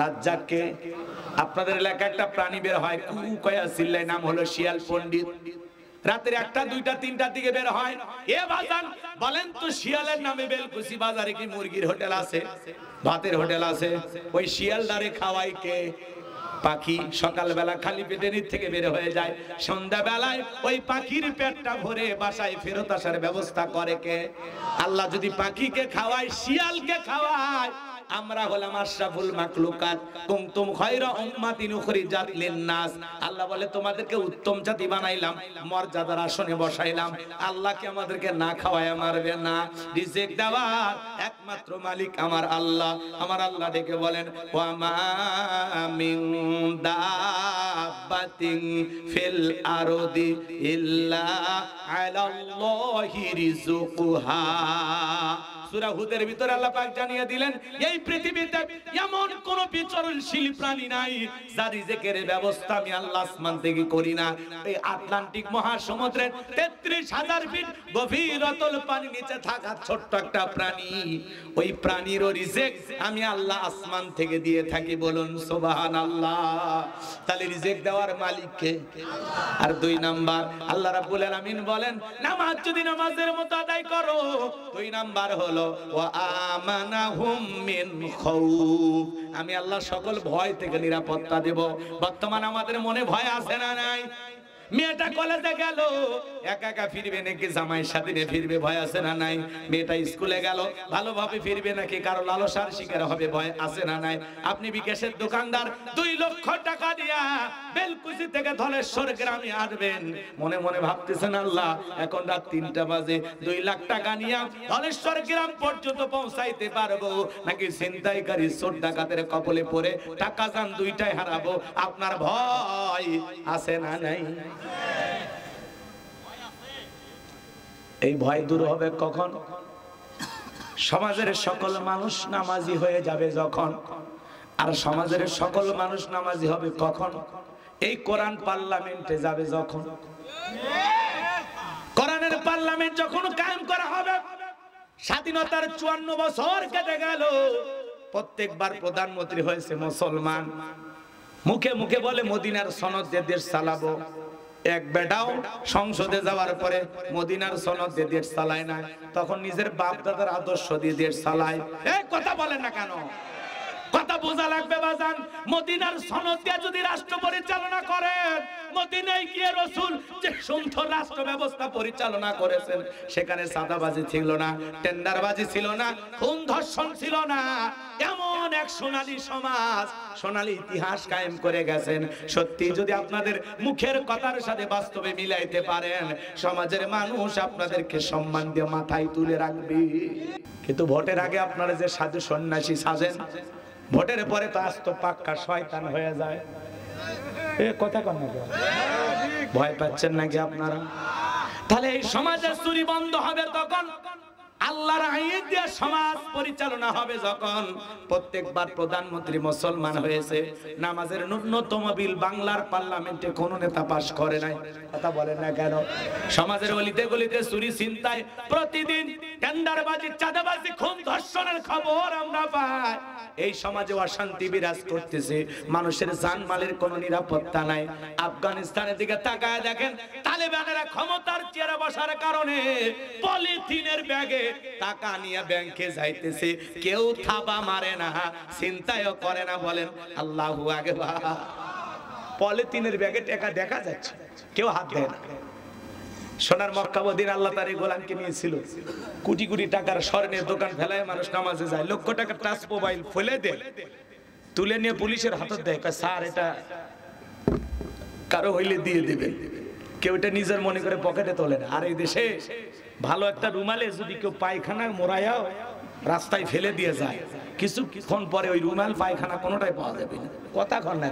রাজ্জাক কে? আপনাদের এলাকায় একটা প্রাণী বের হয় কুকয়া চিল্লাই, নাম হলো শিয়াল পণ্ডিত। রাতের 1টা 2টা 3টার দিকে বের হয়। এ বাজান বলেন তো শিয়ালের নামে বেলকুচি বাজারে কি মুরগির হোটেল আছে, ভাতের হোটেল আছে? ওই শিয়ালদারে খাওয়াই কে? পাখি। সকালবেলা খালি পেটে নিচ থেকে বের হয়ে যায়, সন্ধ্যাবেলায় ওই পাখির পেটটা ভরে বাসায় ফেরত আসার ব্যবস্থা করে কে? আল্লাহ যদি পাখিকে খাওয়ায়, শিয়ালকে খাওয়ায়, আমরা হলাম আশরাফুল মাখলুকাত, কুনতুম খায়রা উম্মাতিন উখরিজাত লিন-নাস। আল্লাহ বলে তোমাদেরকে উত্তম জাতি বানাইলাম, মর্যাদার আসনে বসাইলাম। আল্লাহকে আমাদেরকে না খাওয়ায় মারবে না। রিজিক দেওয়ার একমাত্র মালিক আমার আল্লাহ। আমার আল্লাহ ডেকে বলেন ওয়া মা মিন দাব হাব্বাতিন ফিল আরদি ইল্লা আলাল্লাহি রিজকুহা। সূরা হুদের ভিতরে আল্লাহ পাক জানিয়ে দিলেন এই পৃথিবীতে এমন কোন বিচরণশীল প্রাণী নাই যার রিজিকের ব্যবস্থা আমি আল্লাহ আসমান থেকে করি না। এই আটলান্টিক মহাসমুদ্রের ৩৩,০০০ ফিট গভীর অতল পানির নিচে থাকা ছোট্ট একটা প্রাণী, ওই প্রাণীরও রিজিক আমি আল্লাহ আসমান থেকে দিয়ে থাকি। বলুন সুবহানাল্লাহ। তাহলে রিজিক দেওয়ার মালিক কে? আর ২ নাম্বার আল্লাহ রাব্বুল আলামিন বলেন নামাজ যদি নামাজের মতো আদায় করো, ২ নাম্বার হলো ওয়া আমানাহুম মিন খাউফ, আমি আল্লাহ সকল ভয় থেকে নিরাপত্তা দেব। বর্তমান আমাদের মনে ভয় আছে না নাই? মেয়েটা কলেজে গেল একা একা ফিরবে নাকি জামাইয়ের সাথে ফিরবে, ভয় আছে না নাই? মেয়েটা স্কুলে গেল ভালোভাবে ফিরবে নাকি কারো লালসার শিকার হবে, ভয় আছে না নাই? আপনি বিকাশের দোকানদার ২ লক্ষ টাকা দিয়া বেলকুচি থেকে ধলেশ্বর গ্রামে আসবেন, মনে মনে ভাবতেছেন আল্লাহ এখন রাত ৩টা বাজে ২ লাখ টাকা নিয়ে ধলেশ্বর গ্রাম পর্যন্ত পৌঁছাইতে পারবো নাকি ছিনতাইকারী চোর ডাকাতের কবলে পড়ে টাকা যান ২টাই হারাবো? আপনার ভয় আছে না নাই? এই ভয় দূর হবে কখন? সমাজের সকল মানুষ নামাজি হয়ে যাবে যখন। আর সমাজের সকল মানুষ নামাজি হবে কখন? এই কোরআন পার্লামেন্টে যাবে যখন। কোরআনের পার্লামেন্ট যখন কায়েম করা হবে, স্বাধীনতার ৫৪ বছর কেটে গেল, প্রত্যেকবার প্রধানমন্ত্রী হয়েছে মুসলমান, মুখে মুখে বলে মদিনার সনদ দিয়ে দেশ চালাবো, এক বেটাও সংসদে যাওয়ার পরে মদিনার সনদ দিয়ে দেশ চালায় না, তখন নিজের বাপ দাদার আদর্শ দিয়ে দেশ চালায়। এই কথা বলেন না কেন? কথা বোঝা লাগবে বাজান। মদিনার সনদ দিয়ে যদি রাষ্ট্র পরিচালনা করেন, মদিনায় গিয়ে রাসূল যে সুন্দর রাষ্ট্র ব্যবস্থা পরিচালনা করেছেন, সেখানে সাদাবাজি ছিল না, টেন্ডারবাজি ছিল না, খুন ধর্ষণ ছিল না, এমন এক সোনালী সমাজ, সোনালী ইতিহাস কায়েম করে গেছেন। সত্যি যদি আপনাদের মুখের কথার সাথে বাস্তবে মিলাইতে পারেন, সমাজের মানুষ আপনাদেরকে সম্মান দিয়ে মাথায় তুলে রাখবে। কিন্তু ভোটের আগে আপনারা যে সাধু সন্ন্যাসী সাজেন, ভোটের পরে তো আস্ত পাক্কা শয়তান হয়ে যায়। কথা কন না, ভয় পাচ্ছেন নাকি আপনারা? তাহলে এই সমাজের চুরি বন্ধ হবে তখন, আল্লাহর আইন দিয়ে সমাজ পরিচালনা হবে যখন। প্রত্যেকবার প্রধানমন্ত্রী মুসলমান হয়েছে, নামাজের ন্যূনতম বিল বাংলার পার্লামেন্টে কোন নেতা পাস করে নাই। কথা বলেন না কেন? সমাজের অলিতে গলিতে চুরি ছিনতাই, প্রতিদিন টেন্ডারবাজি, চাঁদাবাজি, খুন ধর্ষণের খবর আমরা পাই। এই সমাজে অশান্তি বিরাজ করতেছে, মানুষের জানমালের কোনো নিরাপত্তা নাই। আফগানিস্তানের দিকে তাকায় দেখেন, তালেবানেরা ক্ষমতার চেয়ারে বসার কারণে পলিথিনের ব্যাগে টাকা নিয়ে ব্যাংকে যাইতেছে, কেউ থাবা মারে না, চিন্তাও করে না। বলেন আল্লাহু আকবার। পলিথিনের ব্যাগে টাকা দেখা যাচ্ছে, কেউ হাত দেয় না। সোনার মক্কা মদিনা আল্লাহ তার গোলামকে নিয়েছিল, কোটি কোটি টাকার স্বর্ণের দোকান ফেলায় মানুষ নামাজে যায়, লক্ষ টাকার টাচ মোবাইল ফেলে দেয়, তুলে নিয়ে পুলিশের হাতে দেয়, স্যার এটা কারো হইলে দিয়ে দিবেন। কেউ এটা নিজের মনে করে পকেটে তোলে না। আর এই দেশে ভালো একটা রুমালে যদি কেউ পায়খানা মোড়ায়াও রাস্তায় ফেলে দিয়ে যায়, কিছুক্ষণ পরে ওই রুমাল পায়খানা কোনোটাই পাওয়া যাবে না। কথা কন না?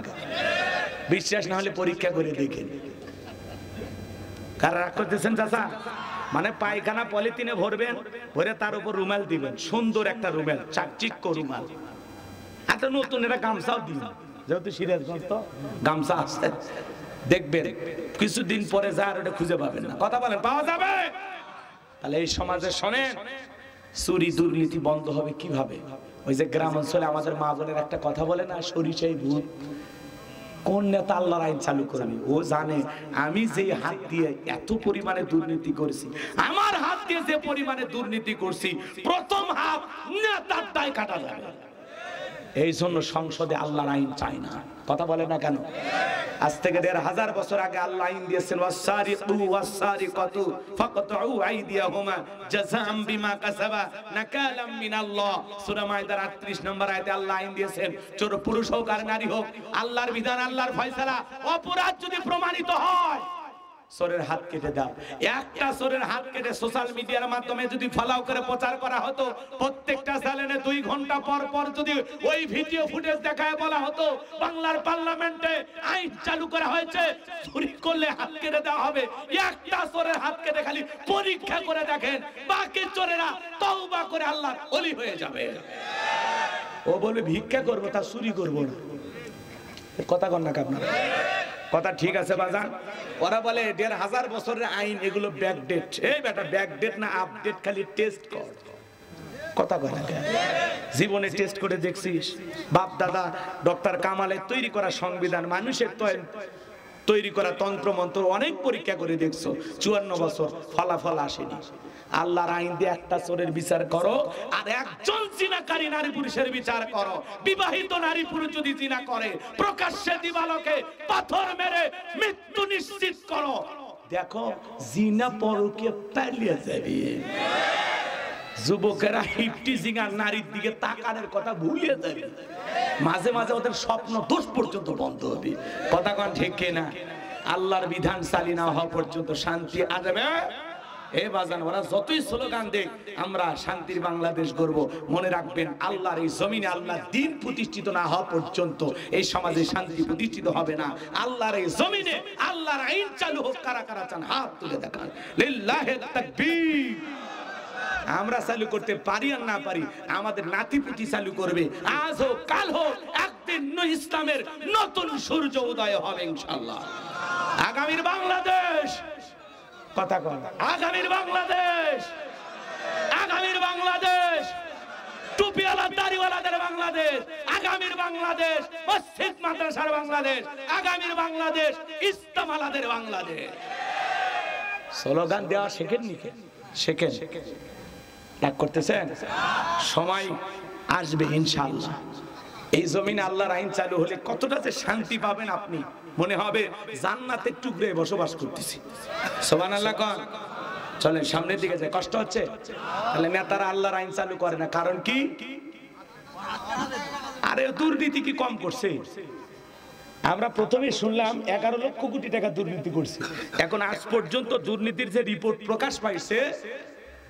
বিশ্বাস না হলে পরীক্ষা করে দেখেন। কারা রাগ করতেছেন চাচা? মানে পায়খানা পলিথিনে ভরবেন, ভরে তার উপর রুমাল দিবেন, সুন্দর একটা রুমাল, চাকচিক্য রুমাল। একটা নতুন এটা গামছাও দিন, যেহেতু সিরাজগঞ্জ তো গামছা আসছে, দেখবেন কিছুদিন পরে যা আর ওটা খুঁজে পাবেন না। কথা বলেন, পাওয়া যাবে? তাহলে এই সমাজে শোনেন, চুরি দুর্নীতি বন্ধ হবে কিভাবে? ওই যে গ্রাম অঞ্চলে আমাদের মা বোনের একটা কথা বলে না, সরিষাই ভূত। কোন নেতা আল্লাহর আইন চালু করবে? ও জানে আমি যে হাত দিয়ে এত পরিমাণে দুর্নীতি করছি, আমার হাত দিয়ে যে পরিমাণে দুর্নীতি করছি, প্রথম হাত নেতার দায় কাটা যাবে। এই জন্য সংসদে আল্লাহর আইন চাই না। কথা বলে না কেন? আজ থেকে ১৫০০ বছর আগে আল্লাহ আইন দিয়েছেন, ওয়াসারিকু ওয়াসারিকাতু ফাকতাউ আইদিয়াহুমা জাযাআম বিমা কাসাবা নাকালাম মিনাল্লাহ। সূরা মাইদার ৩৮ নম্বর আয়াতে আল্লাহ আইন দিয়েছেন, চোর পুরুষ হোক আর নারী হোক, আল্লাহর বিধান, আল্লাহর ফয়সালা, অপরাধ যদি প্রমাণিত হয় চোরের হাত কেটে দাও। একটা চোরের হাত কেটে সোশ্যাল মিডিয়ার মাধ্যমে যদি ফলাও করে প্রচার করা হতো, প্রত্যেকটা চ্যানেলে 2 ঘন্টা পর পর যদি ওই ভিডিও ফুটেজ দেখায় বলা হতো বাংলার পার্লামেন্টে আইন চালু করা হয়েছে, চুরি করলে হাত কেটে দেওয়া হবে, একটা চোরের হাত কেটে খালি পরীক্ষা করে দেখেন, বাকি চোরেরা তওবা করে আল্লাহর ওলি হয়ে যাবে। ও বলে ভিক্ষা করবো, তা চুরি করবো না। কথা কন না আপনারা? কথা ঠিক আছে বাজান? ওরা বলে 1500 বছরের আইন, এগুলো ব্যাকডেট। এই বেটা ব্যাকডেট না আপডেট, খালি টেস্ট কর। কথা কয় না? জীবনে টেস্ট করে দেখছিস? বাপ দাদা ডক্টর কামালের তৈরি করা সংবিধান, মানুষের তৈরি করা তন্ত্র মন্ত্র অনেক পরীক্ষা করে দেখছো, 54 বছর ফলাফল আসেনি। আল্লাহর আইন দিয়ে একটা চোরের বিচার করো, আর একজন জিনাকারী নারী পুরুষের বিচার করো। বিবাহিত নারী পুরুষ যদি জিনা করে, প্রকাশ্যে দিবালোকে পাথর মেরে মৃত্যু নিশ্চিত করো। দেখো জিনা পরকে পালিয়ে যাবে। যুবকেরা হিপটিজিং আর নারীর দিকে তাকানোর কথা ভুলে যাবে। মাঝে মাঝে ওদের স্বপ্ন দোষ পর্যন্ত বন্ধ হবে। কথা কোন ঠিক কিনা? আল্লাহর বিধান চালি না হওয়া পর্যন্ত শান্তি আসবে। এ বাজান, ওরা যতই স্লোগান দেখ, আমরা শান্তির বাংলাদেশ গড়ব, মনে রাখবেন আল্লাহর এই জমিনে আল্লাহর দ্বীন প্রতিষ্ঠিত না হওয়া পর্যন্ত এই সমাজে শান্তি প্রতিষ্ঠিত হবে না। আল্লাহর এই জমিনে আল্লাহর আইন চালু হোক। কারা কারা চান হাত তুলে দেখান। লিল্লাহি তাকবীর। আমরা চালু করতে পারি আর না পারি, আমাদের নাতিপুতি চালু করবে। আজ হোক কাল হোক, একদিন ইসলামের নতুন সূর্য উদয় হবে ইনশাআল্লাহ। আগামীর বাংলাদেশ, কথা কন, আগামীর বাংলাদেশ, আগামীর বাংলাদেশ, টুপিওয়ালা দাড়িওয়ালাদের বাংলাদেশ, আগামীর বাংলাদেশ, মসজিদ মাদ্রাসার বাংলাদেশ, আগামীর বাংলাদেশ, ইসলামালাদের বাংলাদেশ। স্লোগান দেওয়া শেখেননি? শেখেন। ডাক করতেছেন? সময় আসবে ইনশাআল্লাহ। এই জমিনে আল্লাহর আইন চালু হলে কতটা যে শান্তি পাবেন আপনি, মনে হবে জান্নাতের টুকরে বসবাস করতেছি। সুবহানাল্লাহ কোন? চলেন সামনের দিকে যাই। কষ্ট হচ্ছে? তাহলে নেতারা আল্লাহর আইন চালু করে না, কারণ কি? আরে দুর্নীতি কি কম করছে? আমরা প্রথমে শুনলাম 11 লক্ষ কোটি টাকা দুর্নীতি করছে। এখন আজ পর্যন্ত দুর্নীতির যে রিপোর্ট প্রকাশ পাইছে,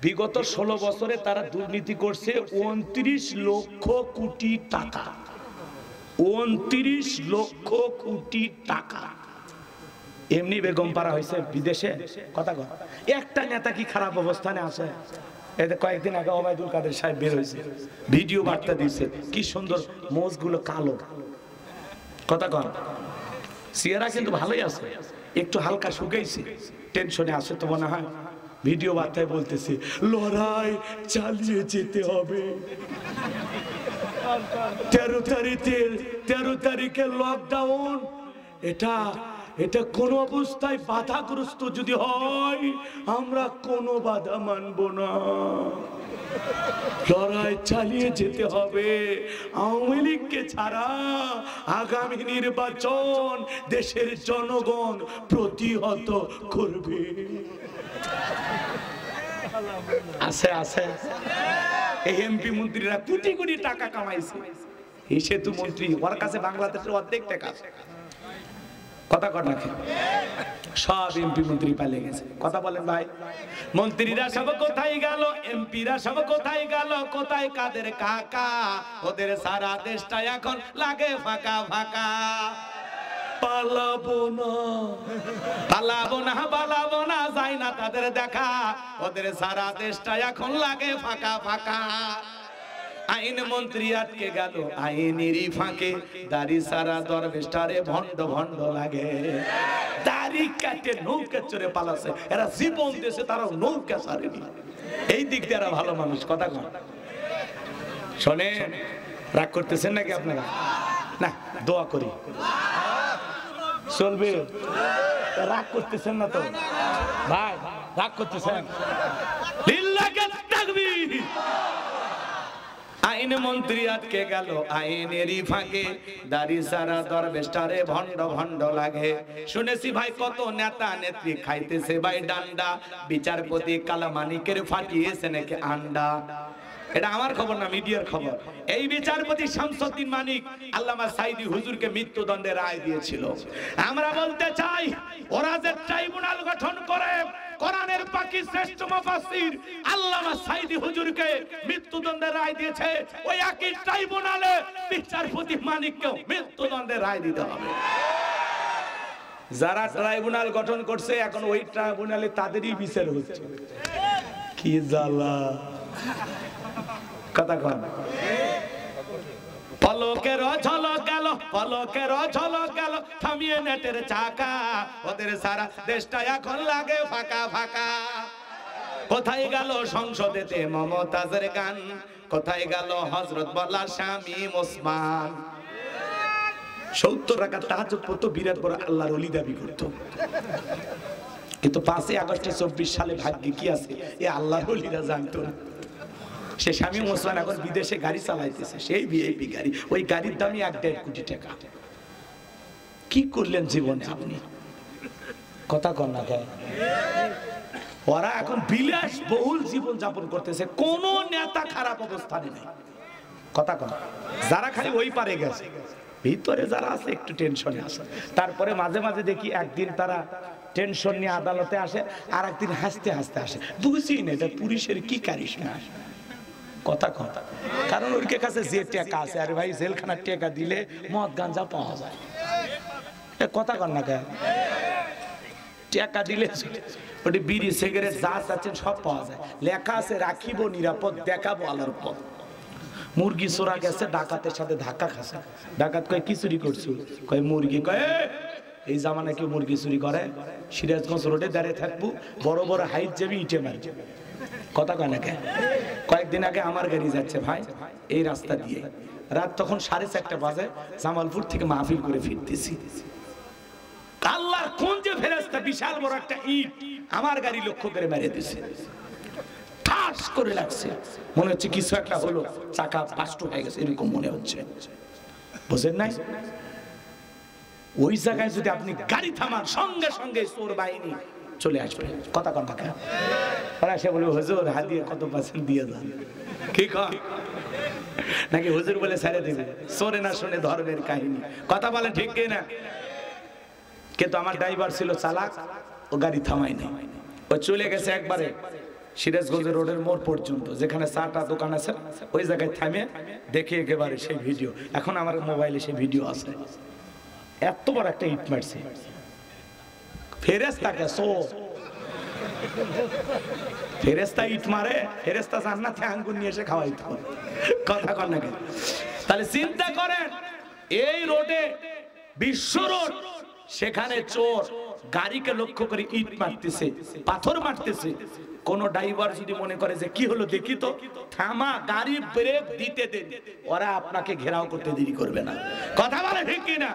বিগত 16 বছরে তারা দুর্নীতি করছে 29 লক্ষ কোটি টাকা। 29 লক্ষ কোটি টাকা। এমনি বেগম পাড়া হয়েছে বিদেশে। কথা কয়, একটা নেতা কি খারাপ অবস্থানে আছে? এতে কয়েকদিন আগে ওবায়দুল কাদের সাহেব বের হয়েছে, ভিডিও বার্তা দিচ্ছে, কি সুন্দর মোজগুলো কালো। কথা কয়, চেহারা কিন্তু ভালোই আছে, একটু হালকা শুকাইছে, টেনশনে আছে তো মনে হয়। ভিডিও বার্তায় বলতেছে লড়াই চালিয়ে যেতে হবে। 13 তারিখে লকডাউন, এটা কোন অবস্থায় বাধাগ্রস্ত যদি হয়, আমরা কোনো বাধা মানব না। লড়াই চালিয়ে যেতে হবে। আওয়ামী লীগকে ছাড়া আগামী নির্বাচন দেশের জনগণ প্রতিহত করবে। আছে আছে এই এমপি মন্ত্রীরা কোটি কোটি টাকা কামাইছে। এই সেতু মন্ত্রী, ওর কাছে বাংলাদেশের অর্ধেক টাকা। কথা কর নাকি? সব এমপি মন্ত্রী পালিয়ে গেছে। কথা বলেন ভাই। মন্ত্রীরা সব কোথায় গেল? এমপিরা সব কোথায় গেল? কোথায় কাদের কাকা? ওদের সারা দেশটা এখন লাগে ফাঁকা ফাঁকা। পালাবো না, পালাবো না, পালাবো না, যাই না তাদের দেখা। ওদের সারা দেশটা এখন লাগে ফাঁকা ফাঁকা। আইন মন্ত্রী আটকে গেল আইনেরই ফাঁকে, দাড়ি সারা দরবেশটারে ভণ্ড ভণ্ড লাগে। দাড়ি কাটে নৌকা চড়ে পালাছে, এরা জীবন দেশে তারাও নৌকা ছাড়েনি। এই দিক দিয়ে এরা ভালো মানুষ। কথা কন, শোনেন, রাগ করতেছেন নাকি আপনারা? না, দোয়া করি চলবে। রাগ করতেছেন না তো ভাই? রাগ করতেছেন? লিল্লাহি তাকবীর। আইন মন্ত্রী আটকে গেল আইনেরই ফাঁকে, দাড়ি সারা দরবেশটারে ভণ্ড ভণ্ড লাগে। শুনেছি ভাই কত নেতা নেত্রী খাইতেছে ভাই ডান্ডা, বিচারপতি কালামানিকের ফাটিয়েছে নাকি আন্ডা। এটা আমার খবর না, মিডিয়ার খবর। এই বিচারপতি শামসুদ্দিন মানিক আল্লামা সাঈদী হুজুরকে মৃত্যুদণ্ডের রায় দিয়েছিল। আমরা বলতে চাই, ওরা যে ট্রাইব্যুনাল গঠন করে কোরআনের পাকি শ্রেষ্ঠ মুফাসসির আল্লামা সাঈদী হুজুরকে মৃত্যুদণ্ডের রায় দিয়েছে, ওই একই ট্রাইব্যুনালে বিচারপতি মানিককেও মৃত্যুদণ্ডের রায় দিতে হবে। যারা ট্রাইব্যুনাল গঠন করছে এখন ওই ট্রাইব্যুনালে তাদেরই বিচার হচ্ছে। কি জ্বালা! কথা কন। পলকের ঝলক গেল, পলকের ঝলক গেল, থামিয়ে নেটের চাকা, ওদের সারা দেশটা এখন লাগে ফাঁকা ফাঁকা। কোথায় গেল সংসদেতে মমতাজের গান, কোথায় গেল হযরত বলা শামীম ওসমান? 70 রাকাত তাহাজ্জুদ পড়তো, বিরাট বড় আল্লাহর ওলি দাবি করত। কিন্তু 5 আগস্টে 24 সালে ভাগ্যে কি আছে এ আল্লাহর ওলিরা জানতো না। সে শামীম ওসমান এখন বিদেশে গাড়ি চালাইতেছে, সেই ভিআইপি গাড়ি, ওই গাড়ির দামই 1.5 কোটি টাকা। কি করলেন জীবনে আপনি? কথা কন না কেন? ওরা এখন বিলাস বহুল জীবন যাপন করতেছে, কোন নেতা খারাপ অবস্থানে নেই। কথা কন। যারা খালি ওই পারে গেছে, ভিতরে যারা আছে একটু টেনশনে আছে। তারপরে মাঝে মাঝে দেখি একদিন তারা টেনশন নিয়ে আদালতে আসে, আর একদিন হাসতে হাসতে আসে। বুঝি না এটা পুলিশের কি কারিশমা। কথা কথা, কারণ ওর কাছে যে টাকা আছে, আরে ভাই জেলখানার টাকা দিলে মদ গাঞ্জা পাওয়া যায়। কথা কন না কেন? টাকা দিলে ওটি বিড়ি সিগারেট যা চাচ্ছেন সব পাওয়া যায়। লেখা আছে রাখিব নিরাপদ, দেখাবো আলোর পথ। মুরগি চোরা গেছে, ডাকাতের সাথে ধাক্কা খাচ্ছে। ডাকাত কয় কি চুরি করছো? কয় মুরগি। কয় এই জামানায় কেউ মুরগি চুরি করে? সিরাজগঞ্জ রোডে দাঁড়িয়ে থাকবো, বড় বড় হাইট যাবি, ইটে মারি। কথা কয় না কেন? কয়েকদিন আগে আমার গাড়ি যাচ্ছে ভাই এই রাস্তা দিয়ে, রাত তখন 4:30 বাজে, জামালপুর থেকে মাহফিল করে ফিরতেছি। আল্লাহর কোন যে ফেরেশতা বিশাল বড় একটা ইট আমার গাড়ি লক্ষ্য করে মেরে দিয়েছে। ঠাস করে লাগছে, মনে হচ্ছে কিছু একটা হলো, চাকা বাস্ট হয়ে গেছে এরকম মনে হচ্ছে। বুঝেন নাই? ওই জায়গায় যদি আপনি গাড়ি থামান, সঙ্গে সঙ্গে চোর বাহিনী চলে আসবে। কথা কন না। ওরা সে বলে হুজুর হাদিয়া কত পার্সেন্ট দিয়ে যান। কি কন? নাকি হুজুর বলে ছেড়ে দিবে? চোরে না শুনে ধর্মের কাহিনী। কথা বলে ঠিক কি না? কিন্তু আমার ড্রাইভার ছিল চালাক, ও গাড়ি থামাই নাই, ও চলে গেছে একবারে সিরাজগঞ্জ রোডের মোড় পর্যন্ত, যেখানে চাটা দোকান আছে ওই জায়গায় থামে দেখে একেবারে সেই ভিডিও। এখন আমার মোবাইলে সেই ভিডিও আছে। এত বড় একটা ইট মারছে। ফেরেশতাকে চোর, ফেরেশতা ইট মারে, ফেরেশতা জান্নাতে আঙ্গুর নিয়ে এসে খাওয়াইতে হবে। কথা কন না কেন? তাহলে চিন্তা করেন, এই রোডে বিশ্ব রোড, সেখানে চোর গাড়িকে লক্ষ্য করে ইট মারতেছে, পাথর মারতেছে। কোন ড্রাইভার যদি মনে করে যে কি হলো দেখি তো, থামা, গাড়ি ব্রেক দিতে দেন, ওরা আপনাকে ঘেরাও করতে দেরি করবে না। কথা বলে ঠিক কি না?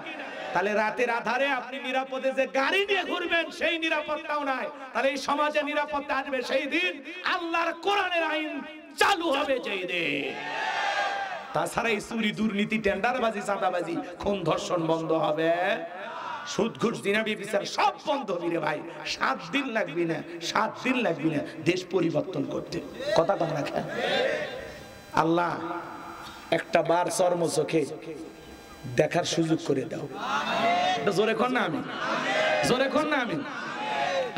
তাহলে রাতের আধারে আপনি নিরাপদে যে গাড়ি নিয়ে ঘুরবেন সেই নিরাপত্তাও নাই। তাহলে এই সমাজে নিরাপত্তা আসবে সেই দিন, আল্লাহর কোরআনের আইন চালু হবে যেই দিন। তাছাড়া এই চুরি, দুর্নীতি, টেন্ডারবাজি, চাঁদাবাজি, খুন, ধর্ষণ বন্ধ হবে, সুদ ঘুষ জিনাবি বিচার সব বন্ধ হবে রে ভাই। 7 দিন লাগবে না, 7 দিন লাগবে না দেশ পরিবর্তন করতে। কথা কন না কেন? আল্লাহ একটা বার চর্ম চোখে দেখার সুযোগ করে দাও। জোরে কর না আমি, জোরে কর না আমি।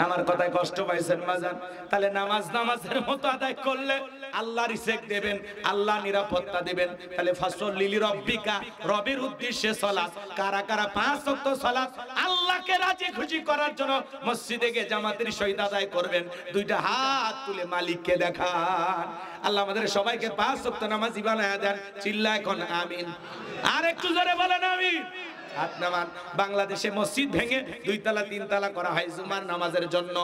আমার কথায় কষ্ট পাইছেন বাজান? তাহলে নামাজের মতো আদায় করলে আল্লাহ রিজেক দেবেন, আল্লাহ নিরাপত্তা দিবেন। তাহলে ফাসল্লি লিরাব্বিকা, রবের উদ্দেশ্যে সালাত। কারা কারা 5 ওয়াক্ত সালাত আল্লাহকে রাজি খুশি করার জন্য মসজিদে গিয়ে জামাতের সহিত আদায় করবেন? 2টা হাত তুলে মালিককে দেখান। আল্লাহ আমাদের সবাইকে 5 ওয়াক্ত নামাজি বানায়া দেন। চিল্লা এখন আমিন। আর একটু জোরে বলেন আমিন। বাংলাদেশে মসজিদ ভেঙে 2 তলা 3 তলা করা হয় জুমার নামাজের জন্য।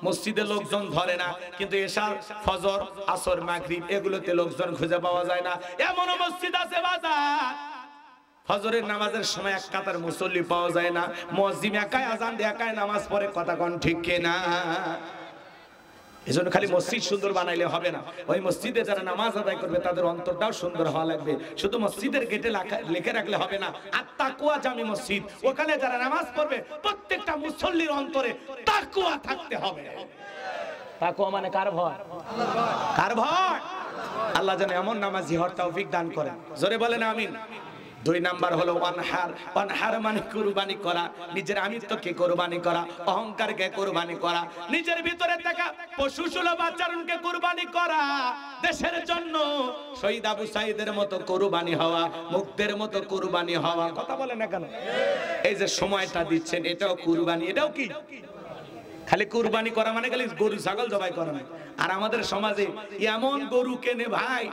মসজিদে লোকজন ধরে না, কিন্তু এশার, ফজর, আসর, মাগরিব এগুলোতে লোকজন খুঁজে পাওয়া যায় না। এমন মসজিদ আছে বাজার, ফজরের নামাজের সময় এক কাতার মুসল্লি পাওয়া যায় না। মুয়াজ্জিন একাই আজান দিয়ে একাই নামাজ পড়ে। কথা কোন ঠিক কিনা? এজন্য খালি মসজিদ সুন্দর বানাইলে হবে না, ওই মসজিদে যারা নামাজ আদায় করবে তাদের অন্তরটাও সুন্দর হওয়া লাগবে। শুধু মসজিদের গেটে লিখে রাখলে হবে না আত-তাকওয়া জামি মসজিদ, ওখানে যারা নামাজ পড়বে প্রত্যেকটা মুসল্লির অন্তরে তাকওয়া থাকতে হবে। তাকওয়া মানে কার ভয়? আল্লাহর ভয়। কার ভয়? আল্লাহ যেন এমন নামাজি হওয়ার তৌফিক দান করেন, জোরে বলেন আমিন। 2 নাম্বার হলো ওয়ানহার। ওয়ানহার মানে কুরবানি করা, নিজের আমিত্বকে কুরবানি করা, অহংকারকে কুরবানি করা, নিজের ভিতরে থাকা পশুসুলভ আচরণকে কুরবানি করা, দেশের জন্য শহীদ আবু সাঈদের মতো কুরবানি হওয়া, মুক্তের মতো কুরবানি হওয়া। কথা বলে না কেন? এই যে সময়টা দিচ্ছেন এটাও কুরবানি। এটাও কি? খালি কুরবানি করা মানে খালি গরু ছাগল জবাই করা না। আর আমাদের সমাজে এমন গরু কেনে ভাই,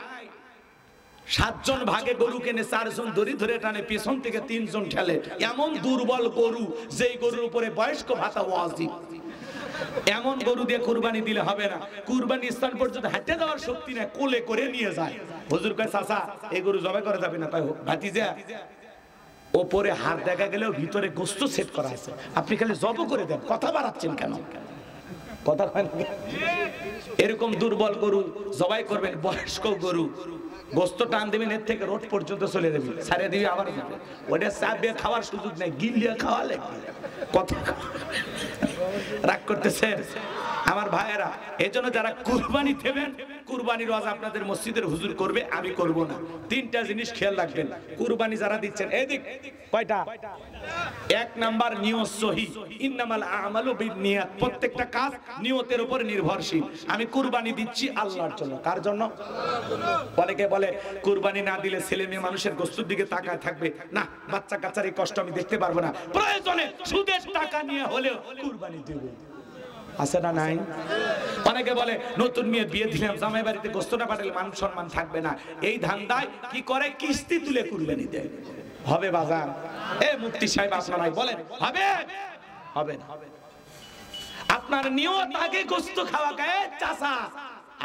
7 জন ভাগে গরু কেনে, 4 জন দড়ি ধরে টানে, পেছন থেকে 3 জন ঠেলে। এমন দুর্বল গরু, যেই গরুর উপরে বয়স্ক ভাতা ওয়াজিব। এমন গরু দিয়ে কুরবানি দিলে হবে না। কুরবানি স্থান পর্যন্ত হাঁটে যাওয়ার শক্তি নাই, কোলে করে নিয়ে যায়। হুজুর কয় চাচা এই গরু জবাই করা যাবে না। কয় ভাতিজা, ওপরে হাত দেখা গেলেও ভিতরে গোস্ত সেট করা আছে, আপনি খালি জব করে দেন, কথা বাড়াচ্ছেন কেন? কথা হয় না? এরকম দুর্বল গরু জবাই করবেন, বয়স্ক গরু গোস্ত টান দেবেন, এর থেকে রোড পর্যন্ত চলে যাবে, ছাড়িয়ে দিবি আবার যাবে। ওটা চাপিয়ে খাওয়ার সুযোগ নেই, গিলিয়ে খাওয়া লাগবে। কথা রাগ করতেছে আমার ভাইয়েরা। এই জন্য যারা কুরবানি দেবেন, কুরবানির ওয়াজ আপনাদের মসজিদের হুজুর করবে, আমি করব না। 3টা জিনিস খেয়াল রাখবেন। কুরবানি যারা দিচ্ছেন, এদিক কয়টা? 1 নাম্বার নিয়ত সহি। ইন্নামাল আমালু বিন্নিয়াত। প্রত্যেকটা কাজ নিয়তের উপর নির্ভরশীল। আমি কুরবানি দিচ্ছি আল্লাহর জন্য। কার জন্য? অনেকে বলে কুরবানি না দিলে ছেলে মেয়ে মানুষের গোস্তের দিকে তাকায় থাকবে না, বাচ্চা কাচ্চার এই কষ্ট আমি দেখতে পারবো না, প্রয়োজনে সুদের টাকা নিয়ে হলেও কুরবানি দেব। আছে না নাই? অনেকে বলে নতুন মেয়ে বিয়ে দিলাম, জামাই বাড়িতে গোস্তটা পাঠালে মান সম্মান থাকবে না, এই ধান্দায় কি করে কিস্তি তুলে কুরবানি দেয়। হবে বাজার? এ মুফতি সাহেব আপনারাই বলেন হবে? হবে না। আপনার নিয়ত আগে গোস্ত খাওয়া, গায়ে চাচা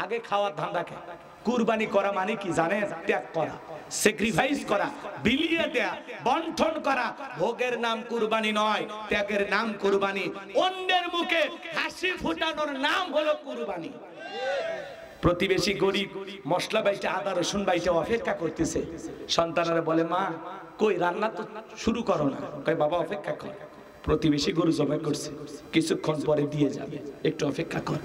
আগে খাওয়ার ধান্দা খায়। কুরবানি করা মানে কি জানেন? ত্যাগ করা, স্যাক্রিফাইস করা, বিলিয়ে দেয়া, বন্টন করা। ভোগের নাম কুরবানি নয়, ত্যাগের নাম কুরবানি। অন্যের মুখে হাসি ফুটানোর নাম হলো কুরবানি। প্রতিবেশী গরিব মশলা বাইটা, আদা রসুন বাইটা অপেক্ষা করতেছে, সন্তানেরা বলে মা কই রান্না তো শুরু করো না। কয় বাবা অপেক্ষা কর, প্রতিবেশী গরু জবাই করছে, কিছুক্ষণ পরে দিয়ে যাবে, একটু অপেক্ষা কর।